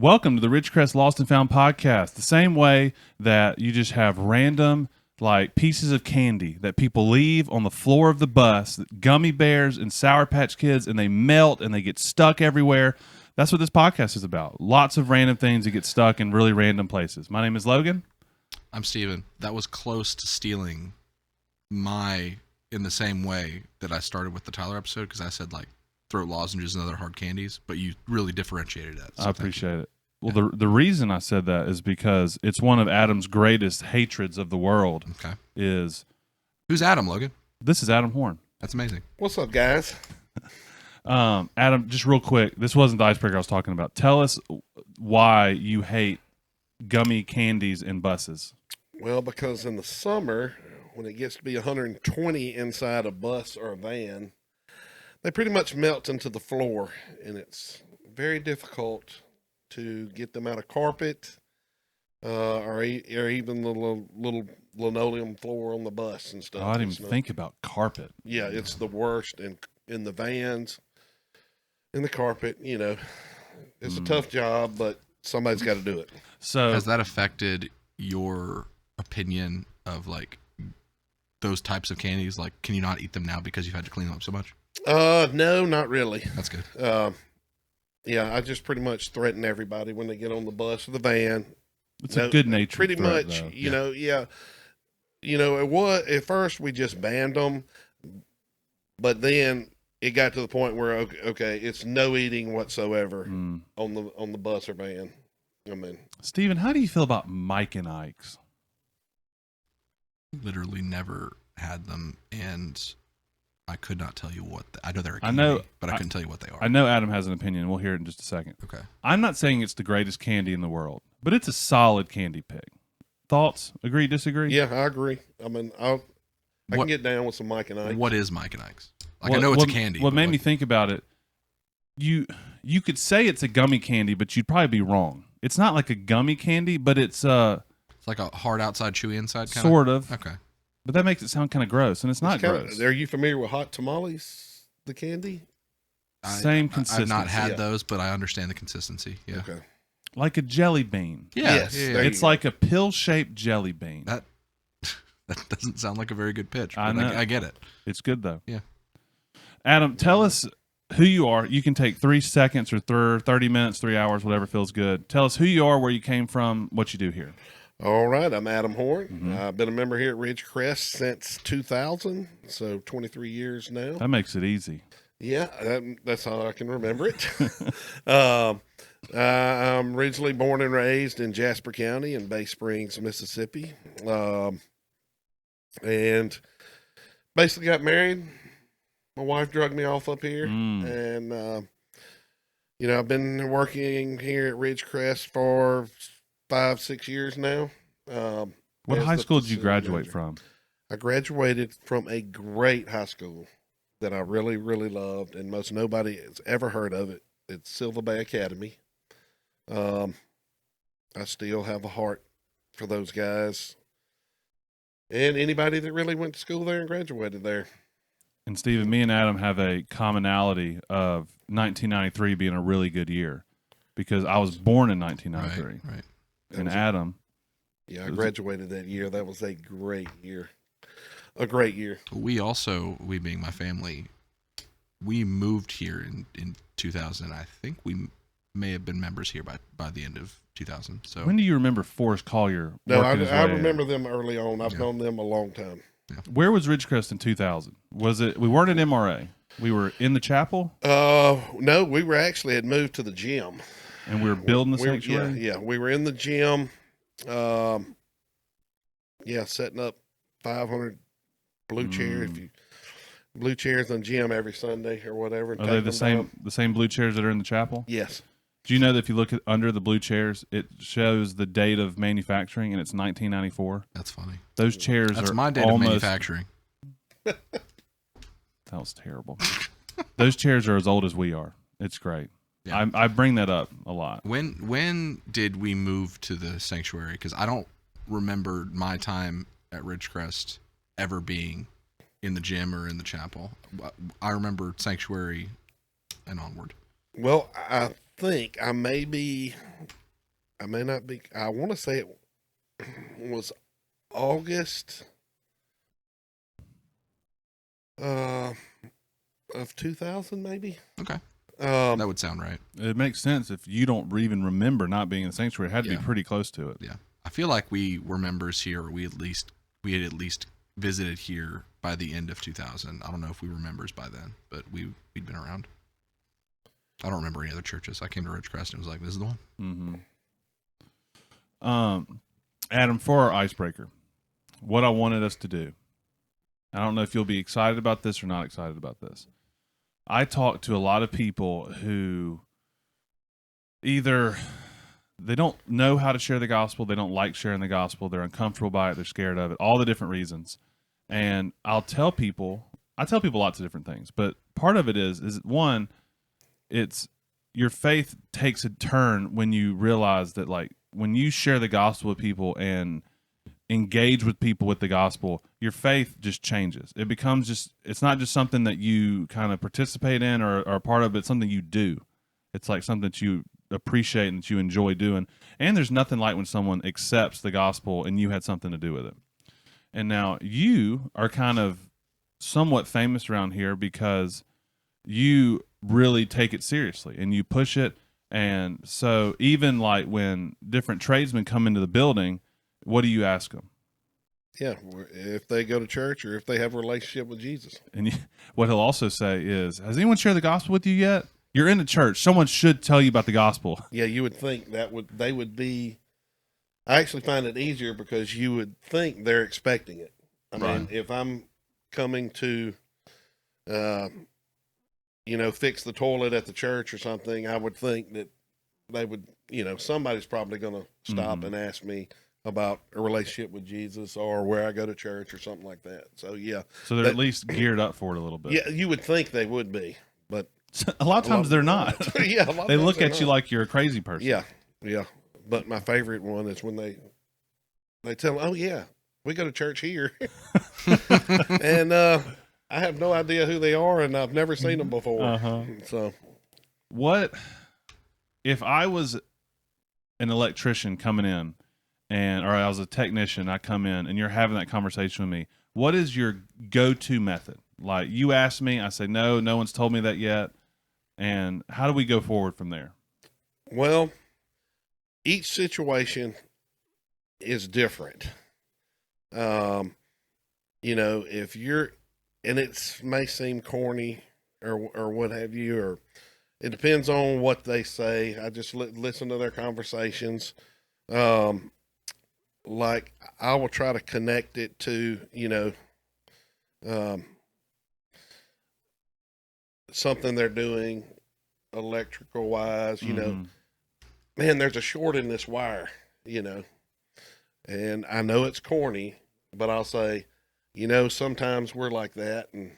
Welcome to the Ridgecrest Lost and Found podcast. The same way that you just have random like pieces of candy that people leave on the floor of the bus, gummy bears and Sour Patch Kids, and they melt and they get stuck everywhere. That's what this podcast is about. Lots of random things that get stuck in really random places. My name is Logan. I'm Steven. That was close to stealing in the same way that I started with the Tyler episode, because I said like throat lozenges and other hard candies, but you really differentiated that. So I appreciate it. Well, the reason I said that is because it's one of Adam's greatest hatreds of the world. Okay. Who's Adam, Logan? This is Adam Horn. That's amazing. What's up, guys? Adam, just real quick, this wasn't the icebreaker I was talking about. Tell us why you hate gummy candies in buses. Well, because in the summer, when it gets to be 120 inside a bus or a van, they pretty much melt into the floor, and it's very difficult to get them out of carpet or even the little linoleum floor on the bus and stuff. Oh, I didn't even think about carpet. Yeah, it's the worst in the vans, in the carpet. You know, it's a tough job, but somebody's got to do it. So has that affected your opinion of like those types of candies? Like, can you not eat them now because you've had to clean them up so much? No, not really. That's good. Yeah, I just pretty much threaten everybody when they get on the bus or the van. It's a good natured pretty threat, much, though. you know, yeah. You know, it was at first we just banned them, but then it got to the point where okay, it's no eating whatsoever on the bus or van. I mean, Steven, how do you feel about Mike and Ike's? Literally never had them, and I could not tell you what I know they're a candy, but I couldn't tell you what they are. I know Adam has an opinion. We'll hear it in just a second. Okay. I'm not saying it's the greatest candy in the world, but it's a solid candy pick. Thoughts? Agree, disagree? Yeah, I agree. I mean, I can get down with some Mike and Ike. What is Mike and Ike's? Like, I know it's a candy. What made me think about it, you could say it's a gummy candy, but you'd probably be wrong. It's not like a gummy candy, but it's like a hard outside, chewy inside kind sort of. Okay. But that makes it sound kind of gross, and it's not gross. Are you familiar with hot tamales, the candy? Same consistency. I've not had those, but I understand the consistency. Yeah. Okay. Like a jelly bean. Yeah. Yes. Yeah. It's like a pill-shaped jelly bean. That doesn't sound like a very good pitch. I know. I get it. It's good, though. Yeah. Adam, tell us who you are. You can take 3 seconds or 30 minutes, 3 hours, whatever feels good. Tell us who you are, where you came from, what you do here. All right, I'm Adam Horn. I've been a member here at Ridgecrest since 2000, so 23 years now. That makes it easy. Yeah, that's how I can remember it. I'm originally born and raised in Jasper County in Bay Springs, Mississippi, and basically got married. My wife drugged me off up here, and you know, I've been working here at Ridgecrest for 5-6 years now. What high school did you graduate from? I graduated from a great high school that I really, really loved, and most nobody has ever heard of it. It's Silver Bay Academy. I still have a heart for those guys and anybody that really went to school there and graduated there. And Steven, me and Adam have a commonality of 1993 being a really good year because I was born in 1993. Right. And Adam. Yeah, I graduated that year. That was a great year. A great year. We being my family, we moved here in 2000. I think we may have been members here by the end of 2000. So when do you remember Forrest Collier? No, I remember them early on. I've known them a long time. Yeah. Where was Ridgecrest in 2000? Was it? We weren't at MRA. We were in the chapel. No, we had moved to the gym, and we were building the sanctuary. Yeah, we were in the gym. Setting up 500 blue chairs. Blue chairs on gym every Sunday or whatever. Are they the same blue chairs that are in the chapel? Yes. Do you know that if you look under the blue chairs, it shows the date of manufacturing, and it's 1994? That's funny. Those chairs That's are my date of manufacturing. That was terrible. Those chairs are as old as we are. It's great. Yeah. I bring that up a lot. When did we move to the sanctuary? Because I don't remember my time at Ridgecrest ever being in the gym or in the chapel. I remember sanctuary and onward. Well, I think I may not be. I want to say it was August of 2000, maybe. Okay. Um, That would sound right. It makes sense if you don't even remember not being in the sanctuary. It had to be pretty close to it. Yeah. I feel like we were members here, or we had at least visited here by the end of 2000. I don't know if we were members by then, but we'd been around. I don't remember any other churches. I came to Ridgecrest and was like, this is the one. Mm-hmm. Adam, for our icebreaker, what I wanted us to do, I don't know if you'll be excited about this or not excited about this. I talked to a lot of people who either they don't know how to share the gospel, they don't like sharing the gospel, they're uncomfortable by it, they're scared of it, all the different reasons. And I tell people lots of different things, but part of it is one, it's your faith takes a turn when you realize that, like, when you share the gospel with people and engage with people with the gospel, your faith just changes. It becomes it's not just something that you kind of participate in or are part of, it's something you do. It's like something that you appreciate and that you enjoy doing. And there's nothing like when someone accepts the gospel and you had something to do with it. And now you are kind of somewhat famous around here because you really take it seriously and you push it. And so even like when different tradesmen come into the building, what do you ask them? Yeah, if they go to church or if they have a relationship with Jesus. And what he'll also say is, has anyone shared the gospel with you yet? You're in the church. Someone should tell you about the gospel. Yeah, you would think they would be. I actually find it easier because you would think they're expecting it. I mean, if I'm coming to, fix the toilet at the church or something, I would think that they would, somebody's probably going to stop and ask me about a relationship with Jesus or where I go to church or something like that. So, yeah. So they're at least geared up for it a little bit. Yeah, you would think they would be, but a lot of times they're not. Yeah, they look at you like you're a crazy person. Yeah. But my favorite one is when they tell, oh, yeah, we go to church here. And I have no idea who they are, and I've never seen them before. So, what if I was an electrician coming in, or I was a technician, I come in, and you're having that conversation with me? What is your go-to method? Like, you ask me, I say, no one's told me that yet. And how do we go forward from there? Well, each situation is different. If you're, and it may seem corny or what have you, or it depends on what they say. I just listen to their conversations. Like I will try to connect it to, something they're doing electrical wise, man, there's a short in this wire, and I know it's corny, but I'll say, sometimes we're like that, and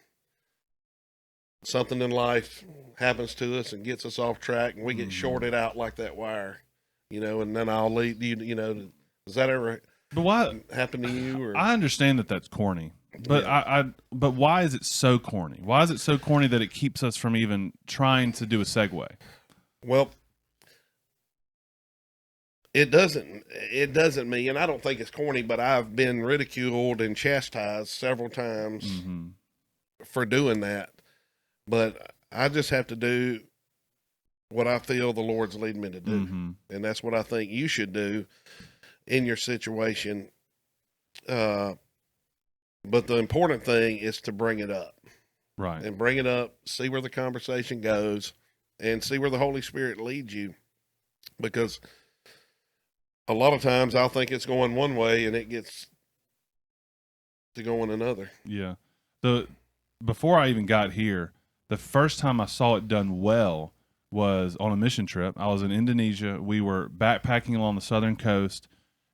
something in life happens to us and gets us off track, and we get shorted out like that wire, and then I'll lead you, does that ever happen to you? Or? I understand that that's corny, but but why is it so corny? Why is it so corny that it keeps us from even trying to do a segue? Well, it doesn't mean, and I don't think it's corny, but I've been ridiculed and chastised several times for doing that. But I just have to do what I feel the Lord's leading me to do. And that's what I think you should do in your situation. But the important thing is to bring it up. Right. And bring it up, see where the conversation goes, and see where the Holy Spirit leads you. Because a lot of times I'll think it's going one way and it gets to going another. Yeah. Before I even got here, the first time I saw it done well was on a mission trip. I was in Indonesia. We were backpacking along the southern coast,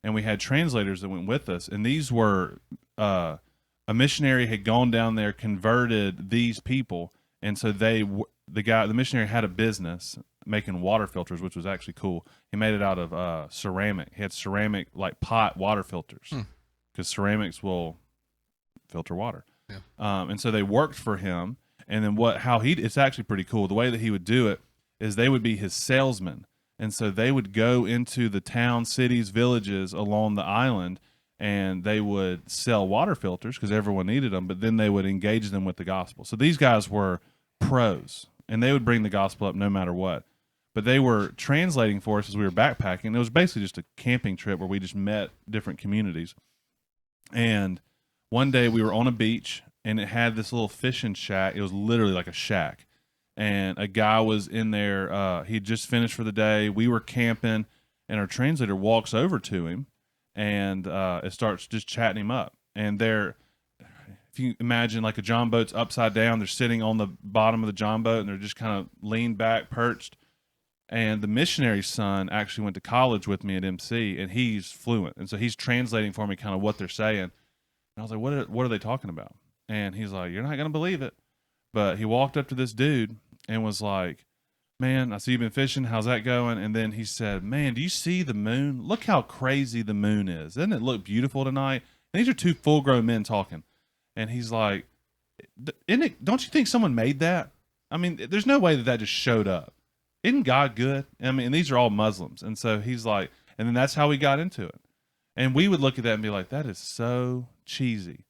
and we had translators that went with us. And these were a missionary had gone down there, converted these people, and so the missionary had a business making water filters, which was actually cool. He made it out of ceramic. He had ceramic like pot water filters because ceramics will filter water. Yeah. And so they worked for him. And then it's actually pretty cool. The way that he would do it is they would be his salesmen. And so they would go into the town, cities, villages along the island, and they would sell water filters because everyone needed them, but then they would engage them with the gospel. So these guys were pros, and they would bring the gospel up no matter what. But they were translating for us as we were backpacking. It was basically just a camping trip where we just met different communities. And one day we were on a beach, and it had this little fishing shack. It was literally like a shack. And a guy was in there. He just finished for the day. We were camping, and our translator walks over to him, and it starts just chatting him up. And they're, if you imagine like a John boat's upside down, they're sitting on the bottom of the John boat, and they're just kind of leaned back, perched. And the missionary's son actually went to college with me at MC, and he's fluent. And so he's translating for me kind of what they're saying. And I was like, what are they talking about? And he's like, you're not going to believe it. But he walked up to this dude and was like, man, I see you've been fishing. How's that going? And then he said, man, do you see the moon? Look how crazy the moon is. Doesn't it look beautiful tonight? And these are two full-grown men talking. And he's like, don't you think someone made that? I mean, there's no way that just showed up. Isn't God good? I mean, and these are all Muslims. And so he's like, and then that's how we got into it. And we would look at that and be like, that is so cheesy.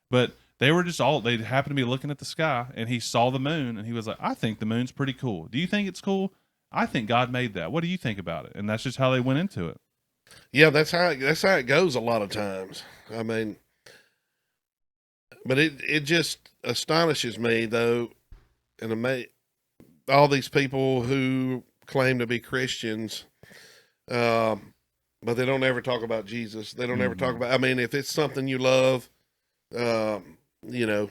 But they were just they happened to be looking at the sky, and he saw the moon, and he was like, I think the moon's pretty cool. Do you think it's cool? I think God made that. What do you think about it? And that's just how they went into it. Yeah, that's how it goes a lot of times. I mean, but it just astonishes me, though, and all these people who claim to be Christians, but they don't ever talk about Jesus. They don't ever talk about, I mean, if it's something you love, you know,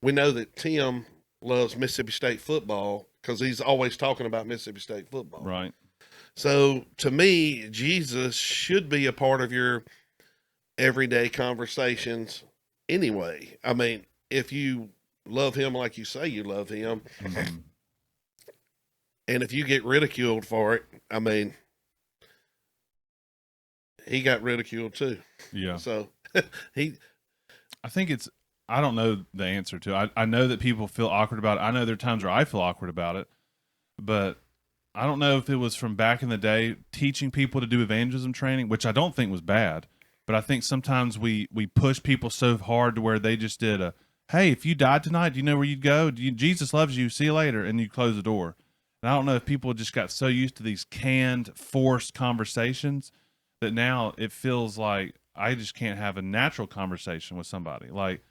we know that Tim loves Mississippi State football because he's always talking about Mississippi State football. Right. So to me, Jesus should be a part of your everyday conversations anyway. I mean, if you love him like you say you love him, and if you get ridiculed for it, I mean, he got ridiculed too. Yeah. So I think I don't know the answer to it. I know that people feel awkward about it. I know there are times where I feel awkward about it, but I don't know if it was from back in the day teaching people to do evangelism training, which I don't think was bad, but I think sometimes we push people so hard to where they just did hey, if you died tonight, do you know where you'd go? Jesus loves you. See you later. And you close the door. And I don't know if people just got so used to these canned, forced conversations that now it feels like I just can't have a natural conversation with somebody. Like,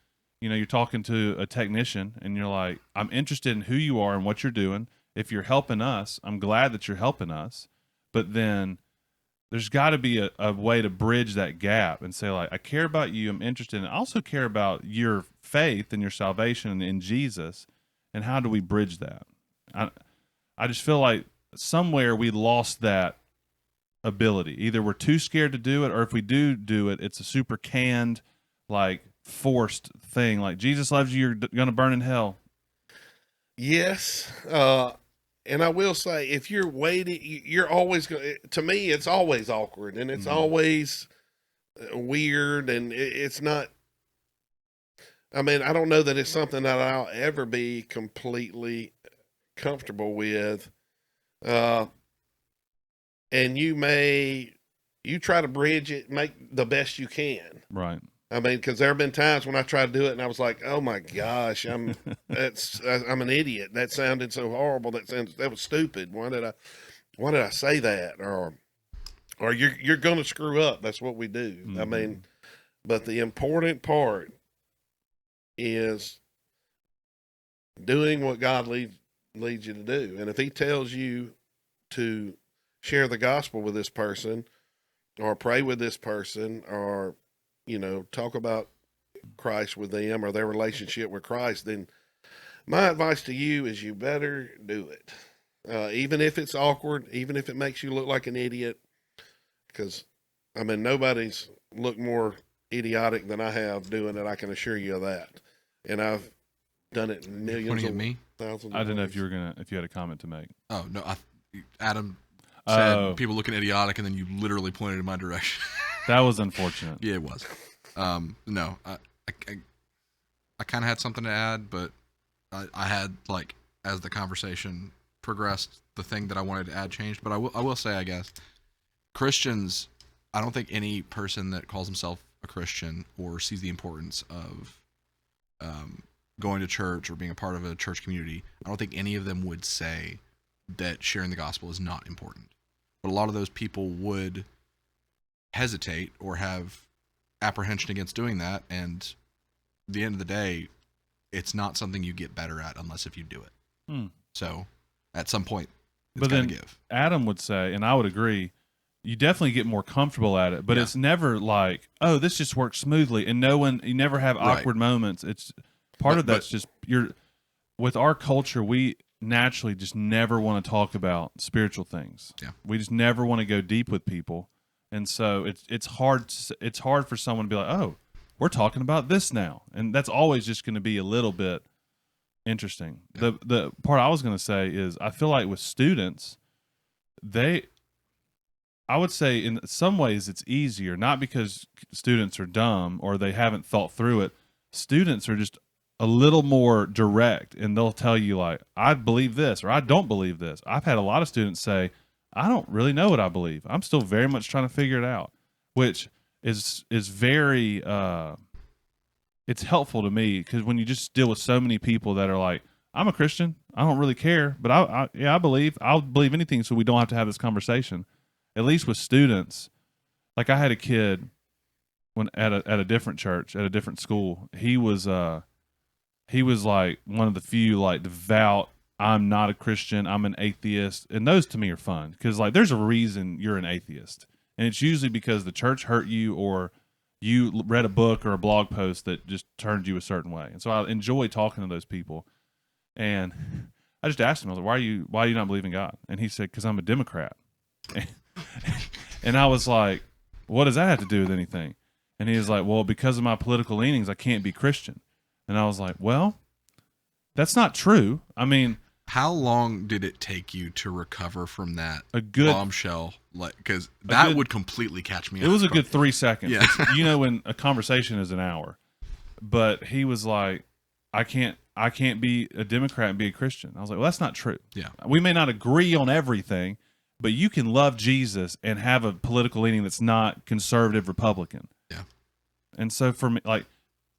you're talking to a technician and you're like, I'm interested in who you are and what you're doing. If you're helping us, I'm glad that you're helping us. But then there's got to be a way to bridge that gap and say, like, I care about you. I'm interested. And I also care about your faith and your salvation in Jesus. And how do we bridge that? I just feel like somewhere we lost that ability. Either we're too scared to do it, or if we do it, it's a super canned, like forced thing. Like, Jesus loves you, you're going to burn in hell. Yes. And I will say, if you're waiting, you're always going to me, it's always awkward and it's always weird. And it's not, I mean, I don't know that it's something that I'll ever be completely comfortable with. And you try to bridge it, make the best you can. Right. I mean, because there have been times when I tried to do it and I was like, "Oh my gosh, I'm an idiot. That sounded so horrible. That was stupid. Why did I say that?" Or you're going to screw up. That's what we do. I mean, but the important part is doing what God leads you to do. And if He tells you to share the gospel with this person, or pray with this person, or talk about Christ with them or their relationship with Christ, then my advice to you is you better do it. Even if it's awkward, even if it makes you look like an idiot, because, I mean, nobody's looked more idiotic than I have doing it. I can assure you of that. And I've done it millions of thousands. I didn't know if you had a comment to make. Oh, no. Adam said people looking idiotic, and then you literally pointed in my direction. That was unfortunate. Yeah, it was. No, I kind of had something to add, but I had, like, as the conversation progressed, the thing that I wanted to add changed. But I will say, I guess, Christians, I don't think any person that calls himself a Christian or sees the importance of going to church or being a part of a church community, I don't think any of them would say that sharing the gospel is not important. But a lot of those people would hesitate or have apprehension against doing that, and at the end of the day, it's not something you get better at unless if you do it. So at some point, it's got to give. Adam would say, and I would agree, you definitely get more comfortable at it, but it's never like, oh, this just works smoothly, and you never have awkward moments. It's part of that's just with our culture, we naturally just never want to talk about spiritual things. Yeah. We just never want to go deep with people. And so it's hard for someone to be like, oh, we're talking about this now. And that's always just going to be a little bit interesting. Yeah. The part I was going to say is I feel like with students, I would say in some ways it's easier, not because students are dumb or they haven't thought through it. Students are just a little more direct, and they'll tell you like, I believe this or I don't believe this. I've had a lot of students say, I don't really know what I believe. I'm still very much trying to figure it out, which is very it's helpful to me, because when you just deal with so many people that are like, I'm a Christian, I don't really care, but I'll believe anything so we don't have to have this conversation. At least with students, like I had a kid when at a different church, at a different school. He was like one of the few like devout, I'm not a Christian, I'm an atheist. And those to me are fun, because like there's a reason you're an atheist. And it's usually because the church hurt you, or you read a book or a blog post that just turned you a certain way. And so I enjoy talking to those people. And I just asked him, I was like, why do you not believe in God? And he said, because I'm a Democrat. And I was like, what does that have to do with anything? And he was like, well, because of my political leanings, I can't be Christian. And I was like, well, that's not true. I mean, how long did it take you to recover from that bombshell? Like, because that would completely catch me. It was a good 3 seconds. Yeah. You know, when a conversation is an hour, but he was like, I can't be a Democrat and be a Christian. I was like, well, that's not true. Yeah. We may not agree on everything, but you can love Jesus and have a political leaning that's not conservative Republican. Yeah. And so for me, like,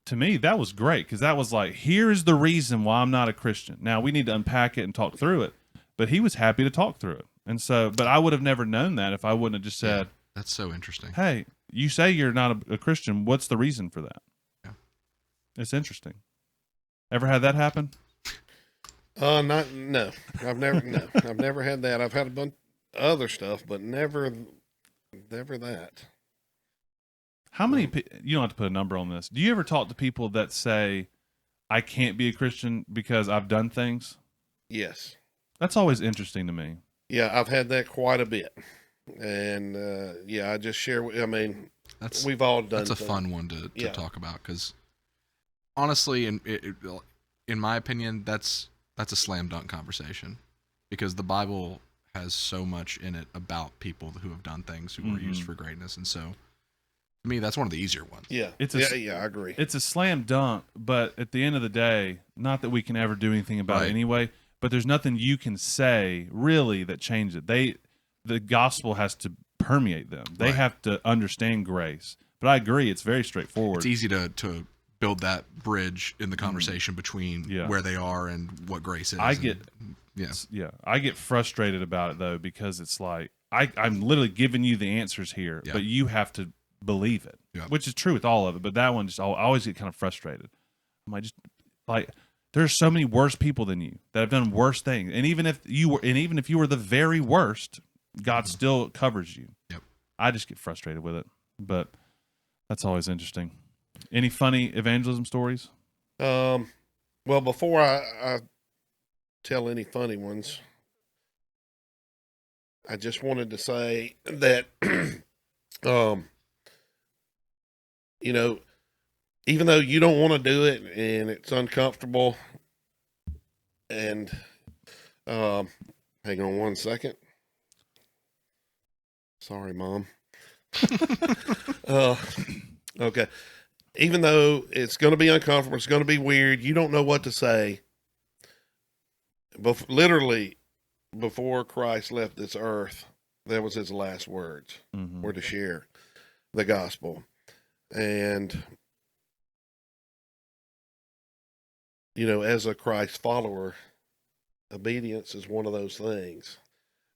to me, that was great, because that was like, here's the reason why I'm not a Christian. Now we need to unpack it and talk through it, but he was happy to talk through it. And so, but I would have never known that if I wouldn't have just said, that's so interesting. Hey, you say you're not a Christian. What's the reason for that? Yeah. It's interesting. Ever had that happen? No, I've never had that. I've had a bunch of other stuff, but never that. How many, you don't have to put a number on this. Do you ever talk to people that say, I can't be a Christian because I've done things? Yes. That's always interesting to me. Yeah, I've had that quite a bit. And, I just share, we've all done That's a fun one to talk about, because honestly, in my opinion, that's a slam dunk conversation, because the Bible has so much in it about people who have done things, who were used for greatness. And so, to me, that's one of the easier ones. Yeah. I agree. It's a slam dunk, but at the end of the day, not that we can ever do anything about it anyway, but there's nothing you can say really that changes it. The gospel has to permeate them. They have to understand grace. But I agree, it's very straightforward. It's easy to build that bridge in the conversation between where they are and what grace is. I get frustrated about it though, because it's like I'm literally giving you the answers here, but you have to believe it, which is true with all of it. But that one, I always get kind of frustrated. I'm like, there's so many worse people than you that have done worse things, and even if you were the very worst, God still covers you. Yep. I just get frustrated with it, but that's always interesting. Any funny evangelism stories? Well, before I tell any funny ones, I just wanted to say that, even though you don't want to do it and it's uncomfortable, and hang on one second. Sorry, Mom. Okay. Even though it's going to be uncomfortable, it's going to be weird, you don't know what to say. But literally, before Christ left this earth, that was his last words, were to share the gospel. And, you know, as a Christ follower, obedience is one of those things.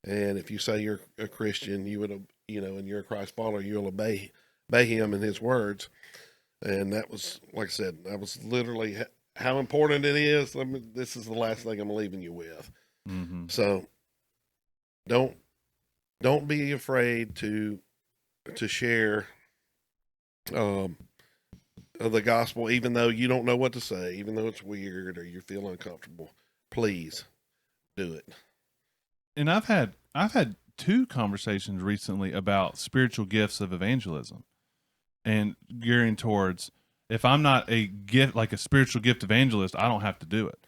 And if you say you're a Christian, you would, you know, and you're a Christ follower, you'll obey him and his words. And that was, like I said, that was literally how important it is. This is the last thing I'm leaving you with. So don't be afraid to share the gospel, even though you don't know what to say, even though it's weird or you feel uncomfortable. Please do it. And I've had 2 conversations recently about spiritual gifts of evangelism, and gearing towards, if I'm not a gift, like a spiritual gift evangelist, I don't have to do it.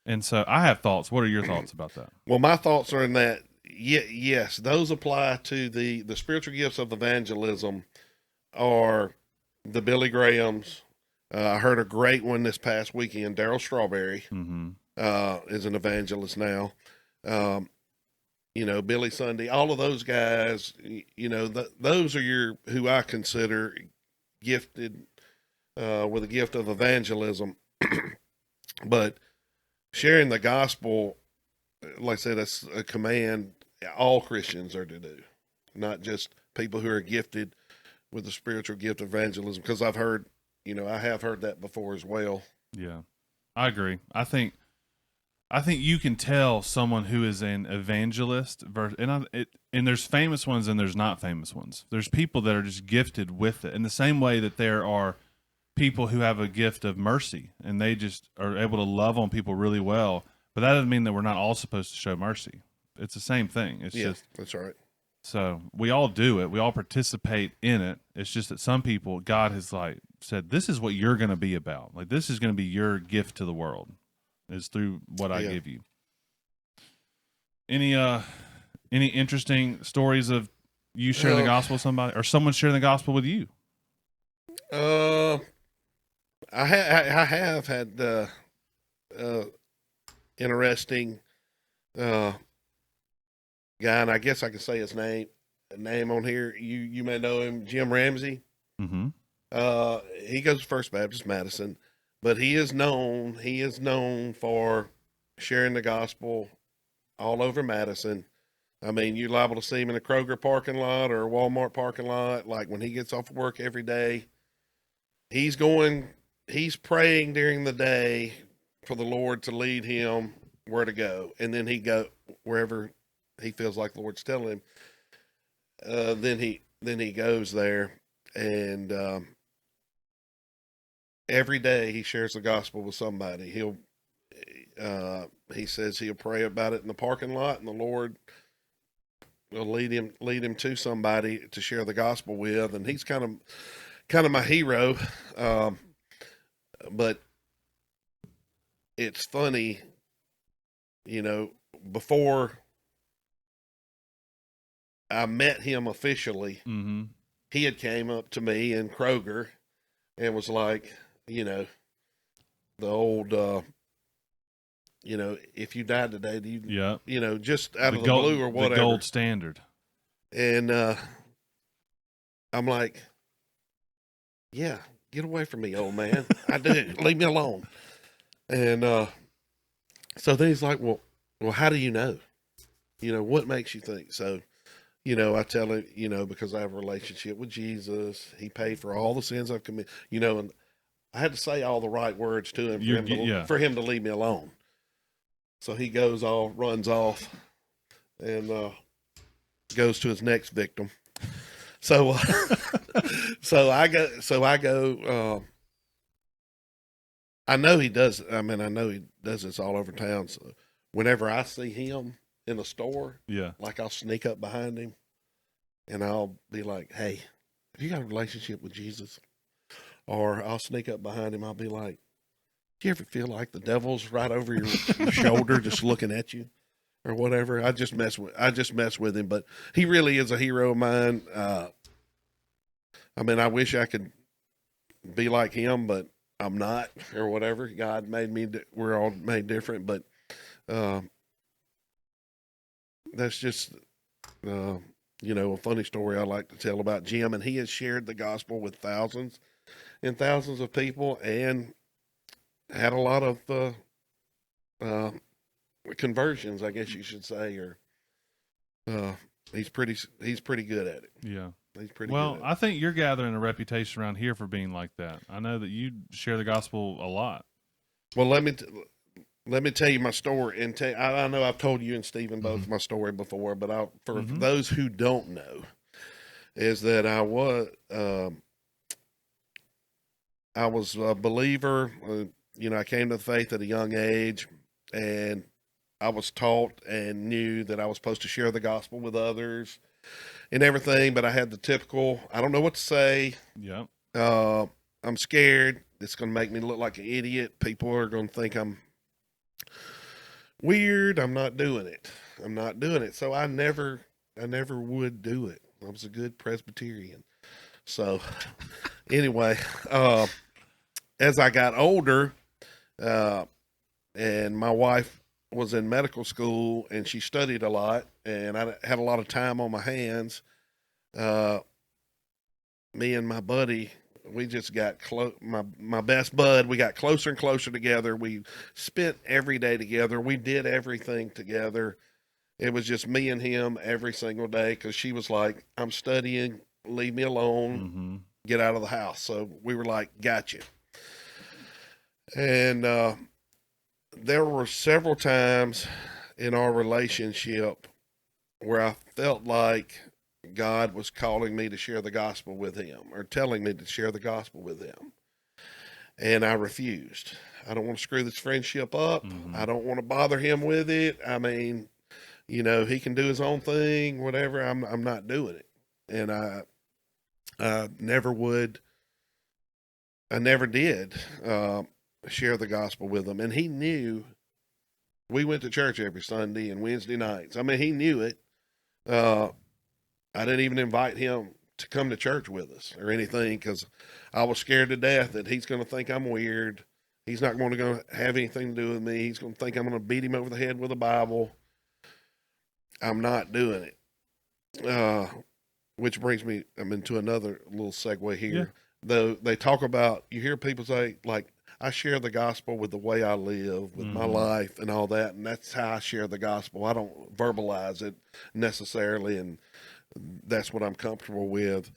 And so I have thoughts. What are your thoughts about that? Well, my thoughts are in that, yes, those apply to the spiritual gifts of evangelism are the Billy Grahams. I heard a great one this past weekend. Daryl Strawberry is an evangelist now. You know, Billy Sunday, all of those guys, you know, those are who I consider gifted with a gift of evangelism. But sharing the gospel, like I said, that's a command all Christians are to do, not just people who are gifted with the spiritual gift of evangelism. Because I have heard that before as well. Yeah, I agree. I think you can tell someone who is an evangelist, and there's famous ones and there's not famous ones. There's people that are just gifted with it, in the same way that there are people who have a gift of mercy and they just are able to love on people really well. But that doesn't mean that we're not all supposed to show mercy. It's the same thing. It's just, that's right. So we all do it. We all participate in it. It's just that some people, God has said, this is what you're going to be about. Like, this is going to be your gift to the world, is through what I give you. Any interesting stories of you sharing the gospel with somebody, or someone sharing the gospel with you? I have had interesting guy, and I guess I can say his name on here. You may know him, Jim Ramsey. He goes to First Baptist Madison, but he is known for sharing the gospel all over Madison. I mean, you're liable to see him in a Kroger parking lot or a Walmart parking lot. Like when he gets off work every day, he's praying during the day for the Lord to lead him where to go. And then he go wherever he feels like the Lord's telling him. Then he goes there, and every day he shares the gospel with somebody. He says he'll pray about it in the parking lot, and the Lord will lead him to somebody to share the gospel with. And he's kind of my hero. But it's funny, you know, before I met him officially, he had came up to me in Kroger and was like, you know, the old, you know, if you died today, do you, you know, just out of the blue or whatever. The gold standard. And I'm like, yeah, get away from me, old man. I do. Leave me alone. And so then he's like, well, how do you know? You know, what makes you think? So, you know, I tell him, you know, because I have a relationship with Jesus. He paid for all the sins I've committed, you know, and I had to say all the right words to him for him to leave me alone. So he runs off and goes to his next victim. So, I go, I know he does. I mean, I know he does this all over town. So whenever I see him in the store, like I'll sneak up behind him and I'll be like, hey, have you got a relationship with Jesus? Or I'll sneak up behind him. I'll be like, do you ever feel like the devil's right over your shoulder, just looking at you or whatever? I just mess with him, but he really is a hero of mine. I mean, I wish I could be like him, but I'm not, or whatever. God made me, we're all made different, but that's just, a funny story I like to tell about Jim. And he has shared the gospel with thousands and thousands of people, and had a lot of uh, conversions, I guess you should say. Or he's pretty good at it. Yeah. He's pretty Well, good at I think you're gathering a reputation around here for being like that. I know that you share the gospel a lot. it. Well, let me tell you my story. And I know I've told you and Stephen both my story before, but for those who don't know, is that I was a believer. I came to the faith at a young age, and I was taught and knew that I was supposed to share the gospel with others and everything. But I had the typical, I don't know what to say. Yep. I'm scared. It's going to make me look like an idiot. People are going to think I'm weird. I'm not doing it. So I never would do it. I was a good Presbyterian. So anyway, as I got older, and my wife was in medical school and she studied a lot, and I had a lot of time on my hands. Me and my buddy, we just got close. My best bud, we got closer and closer together. We spent every day together. We did everything together. It was just me and him every single day, because she was like, I'm studying, leave me alone, get out of the house. So we were like, gotcha. And there were several times in our relationship where I felt like God was calling me to share the gospel with him, or telling me to share the gospel with him. And I refused. I don't want to screw this friendship up. I don't want to bother him with it. I mean, he can do his own thing, whatever. I'm not doing it. And I never would. I never did share the gospel with him. And he knew we went to church every Sunday and Wednesday nights. I mean, he knew it. I didn't even invite him to come to church with us or anything, because I was scared to death that he's going to think I'm weird. He's not going to go have anything to do with me. He's going to think I'm going to beat him over the head with a Bible. I'm not doing it. Which brings me, into another little segue here. Yeah. Though they talk about, you hear people say, like, I share the gospel with the way I live, with my life and all that. And that's how I share the gospel. I don't verbalize it necessarily. And that's what I'm comfortable with.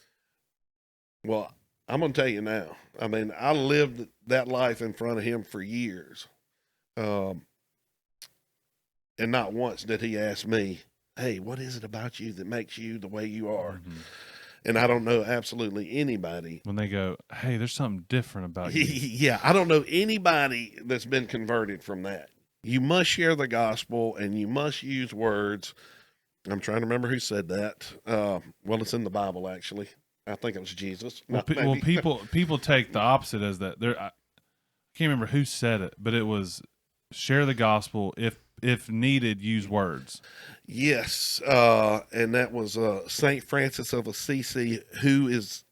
Well, I'm going to tell you now. I mean, I lived that life in front of him for years. And not once did he ask me, hey, what is it about you that makes you the way you are? And I don't know absolutely anybody. When they go, hey, there's something different about you. Yeah, I don't know anybody that's been converted from that. You must share the gospel, and you must use words. I'm trying to remember who said that. Well, it's in the Bible, actually. I think it was Jesus. Well, people take the opposite as that. I can't remember who said it, but it was share the gospel. If needed, use words. Yes, and that was St. Francis of Assisi, who is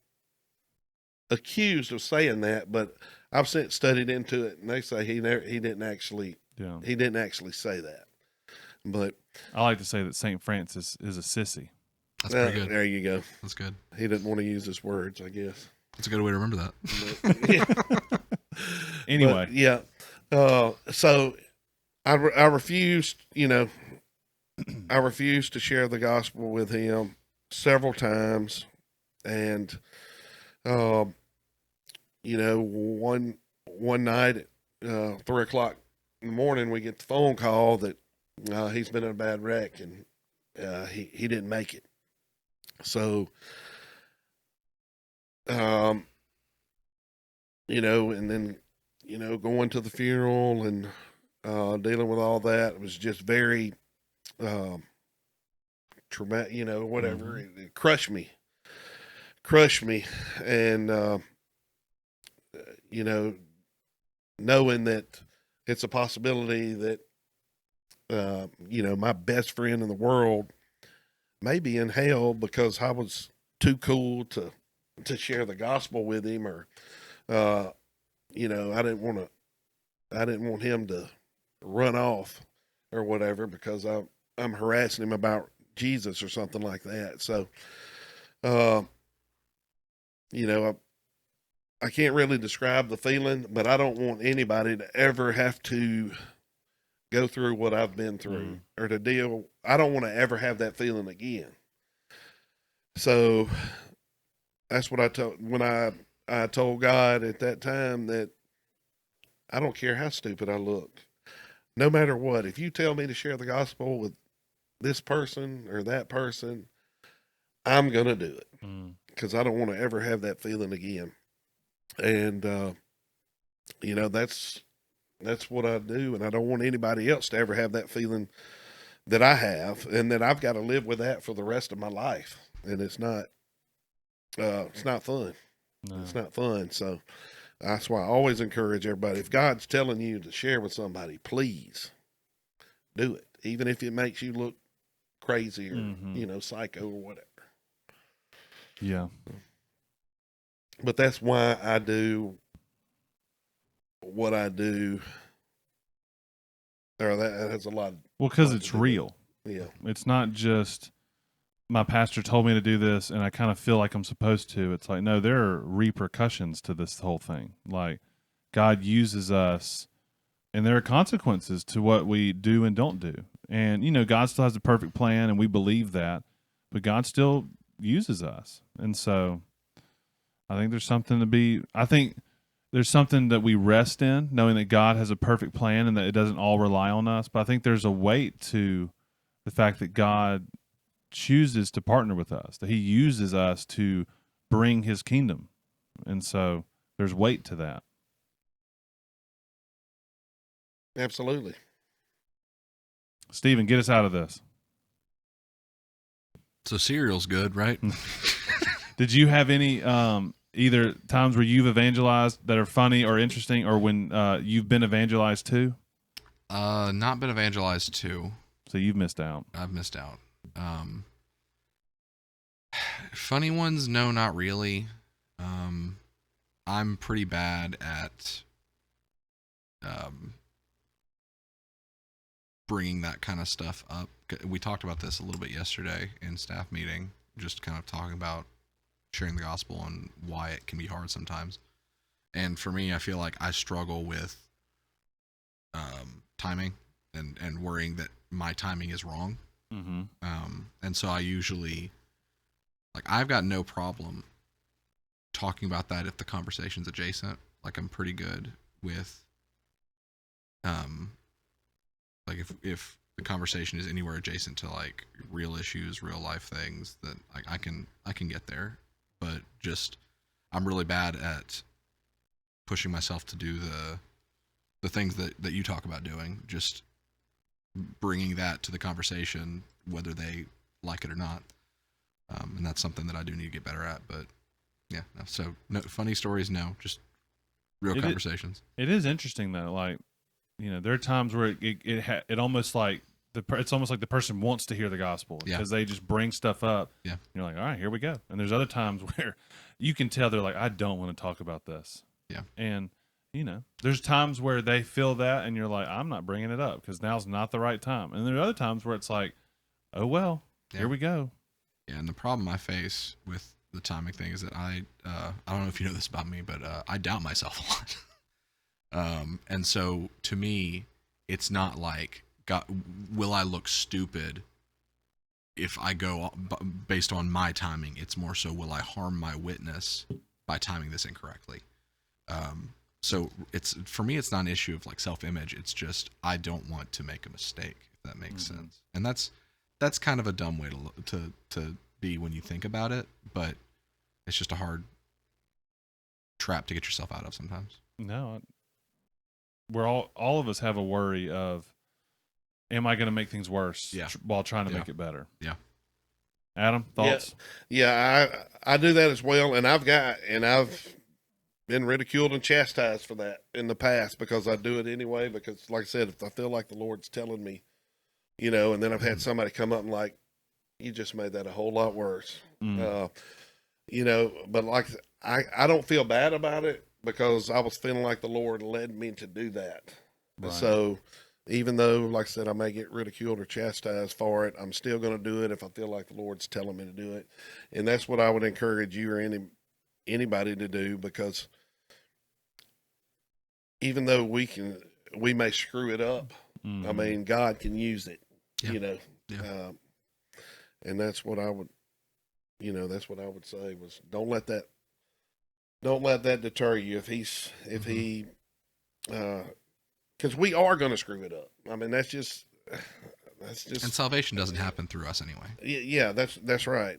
accused of saying that, but I've studied into it, and they say he didn't actually say that. But I like to say that St. Francis is a sissy. That's pretty good. There you go. That's good. He didn't want to use his words, I guess. That's a good way to remember that. But, anyway, but, yeah. So I refused. I refused to share the gospel with him several times, and one night at 3:00 in the morning, we get the phone call that he's been in a bad wreck, and he didn't make it. So, and then going to the funeral and dealing with all that, it was just very traumatic, whatever. It crushed me, and knowing that it's a possibility that my best friend in the world may be in hell because I was too cool to share the gospel with him, or I didn't want him to run off or whatever, because I I'm harassing him about Jesus or something like that. So, uh, you know, I can't really describe the feeling, but I don't want anybody to ever have to go through what I've been through or to deal. I don't want to ever have that feeling again. So that's what I told when I told God at that time that I don't care how stupid I look. No matter what, if you tell me to share the gospel with this person or that person, I'm going to do it because I don't want to ever have that feeling again. And, you know, that's what I do. And I don't want anybody else to ever have that feeling that I have and that I've got to live with that for the rest of my life. And it's not fun. No. It's not fun. So that's why I always encourage everybody. If God's telling you to share with somebody, please do it. Even if it makes you look crazy or, you know, psycho or whatever. Yeah. But that's why I do what I do. Or that has a lot. Well, because it's real. Yeah. It's not just my pastor told me to do this and I kind of feel like I'm supposed to. It's like, no, there are repercussions to this whole thing. Like God uses us and there are consequences to what we do and don't do. And, you know, God still has a perfect plan and we believe that, but God still uses us. And so I think there's something that we rest in, knowing that God has a perfect plan and that it doesn't all rely on us. But I think there's a weight to the fact that God chooses to partner with us, that he uses us to bring his kingdom. And so there's weight to that. Absolutely. Stephen, get us out of this. So cereal's good, right? Did you have any either times where you've evangelized that are funny or interesting, or when you've been evangelized too? Not been evangelized to. So you've missed out. I've missed out. Funny ones, no, not really. I'm pretty bad at bringing that kind of stuff up. We talked about this a little bit yesterday in staff meeting, just kind of talking about sharing the gospel and why it can be hard sometimes. And for me, I feel like I struggle with timing and worrying that my timing is wrong. Mm-hmm. And so I usually, like, I've got no problem talking about that if the conversation's adjacent. Like, I'm pretty good with, like, if the conversation is anywhere adjacent to like real issues, real life things, that I can get there. But just, I'm really bad at pushing myself to do the things that you talk about doing. Just bringing that to the conversation, whether they like it or not. And that's something that I do need to get better at. But yeah, no. So no funny stories, no, just real conversations. It is interesting though. Like, you know, there are times where it almost like it's almost like the person wants to hear the gospel because they just bring stuff up. Yeah. You're like, all right, here we go. And there's other times where you can tell they're like, I don't want to talk about this. Yeah. And, you know, there's times where they feel that and you're like, I'm not bringing it up because now's not the right time. And there are other times where it's like, oh, well, here we go. Yeah. And the problem I face with the timing thing is that I don't know if you know this about me, but I doubt myself a lot. And so to me, it's not like, God, will I look stupid if I go based on my timing? It's more so, will I harm my witness by timing this incorrectly? So it's, for me, it's not an issue of like self-image. It's just, I don't want to make a mistake, if that makes sense. And that's kind of a dumb way to be when you think about it, but it's just a hard trap to get yourself out of sometimes. No, we're all of us have a worry of, am I going to make things worse while trying to make it better? Yeah. Adam, thoughts? Yeah, I do that as well. And I've been ridiculed and chastised for that in the past because I do it anyway. Because like I said, if I feel like the Lord's telling me, you know, and then I've had somebody come up and like, you just made that a whole lot worse. You know, but like, I don't feel bad about it because I was feeling like the Lord led me to do that. Right. So, even though, like I said, I may get ridiculed or chastised for it, I'm still going to do it if I feel like the Lord's telling me to do it. And that's what I would encourage you or anybody to do, because even though we may screw it up, I mean, God can use it, Yeah. and that's what I would, that's what I would say was don't let that deter you if he, because we are going to screw it up. I mean, that's just, and salvation doesn't happen through us anyway. Yeah, that's right.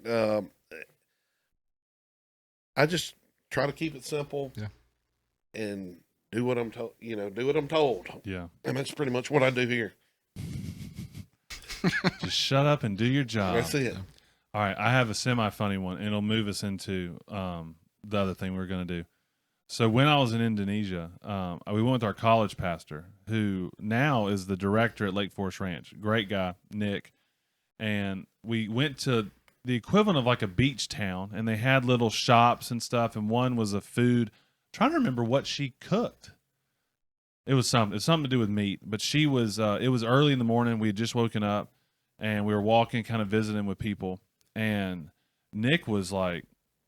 I just try to keep it simple. Yeah. And do what I'm told. Do what I'm told. Yeah. And that's pretty much what I do here. Just shut up and do your job. That's it. All right, I have a semi-funny one, and it'll move us into the other thing we're going to do. So when I was in Indonesia, we went with our college pastor, who now is the director at Lake Forest Ranch. Great guy, Nick. And we went to the equivalent of like a beach town, and they had little shops and stuff, and one was a food. I'm trying to remember what she cooked. It was something to do with meat, but she was, it was early in the morning. We had just woken up, and we were walking, kind of visiting with people, and Nick was like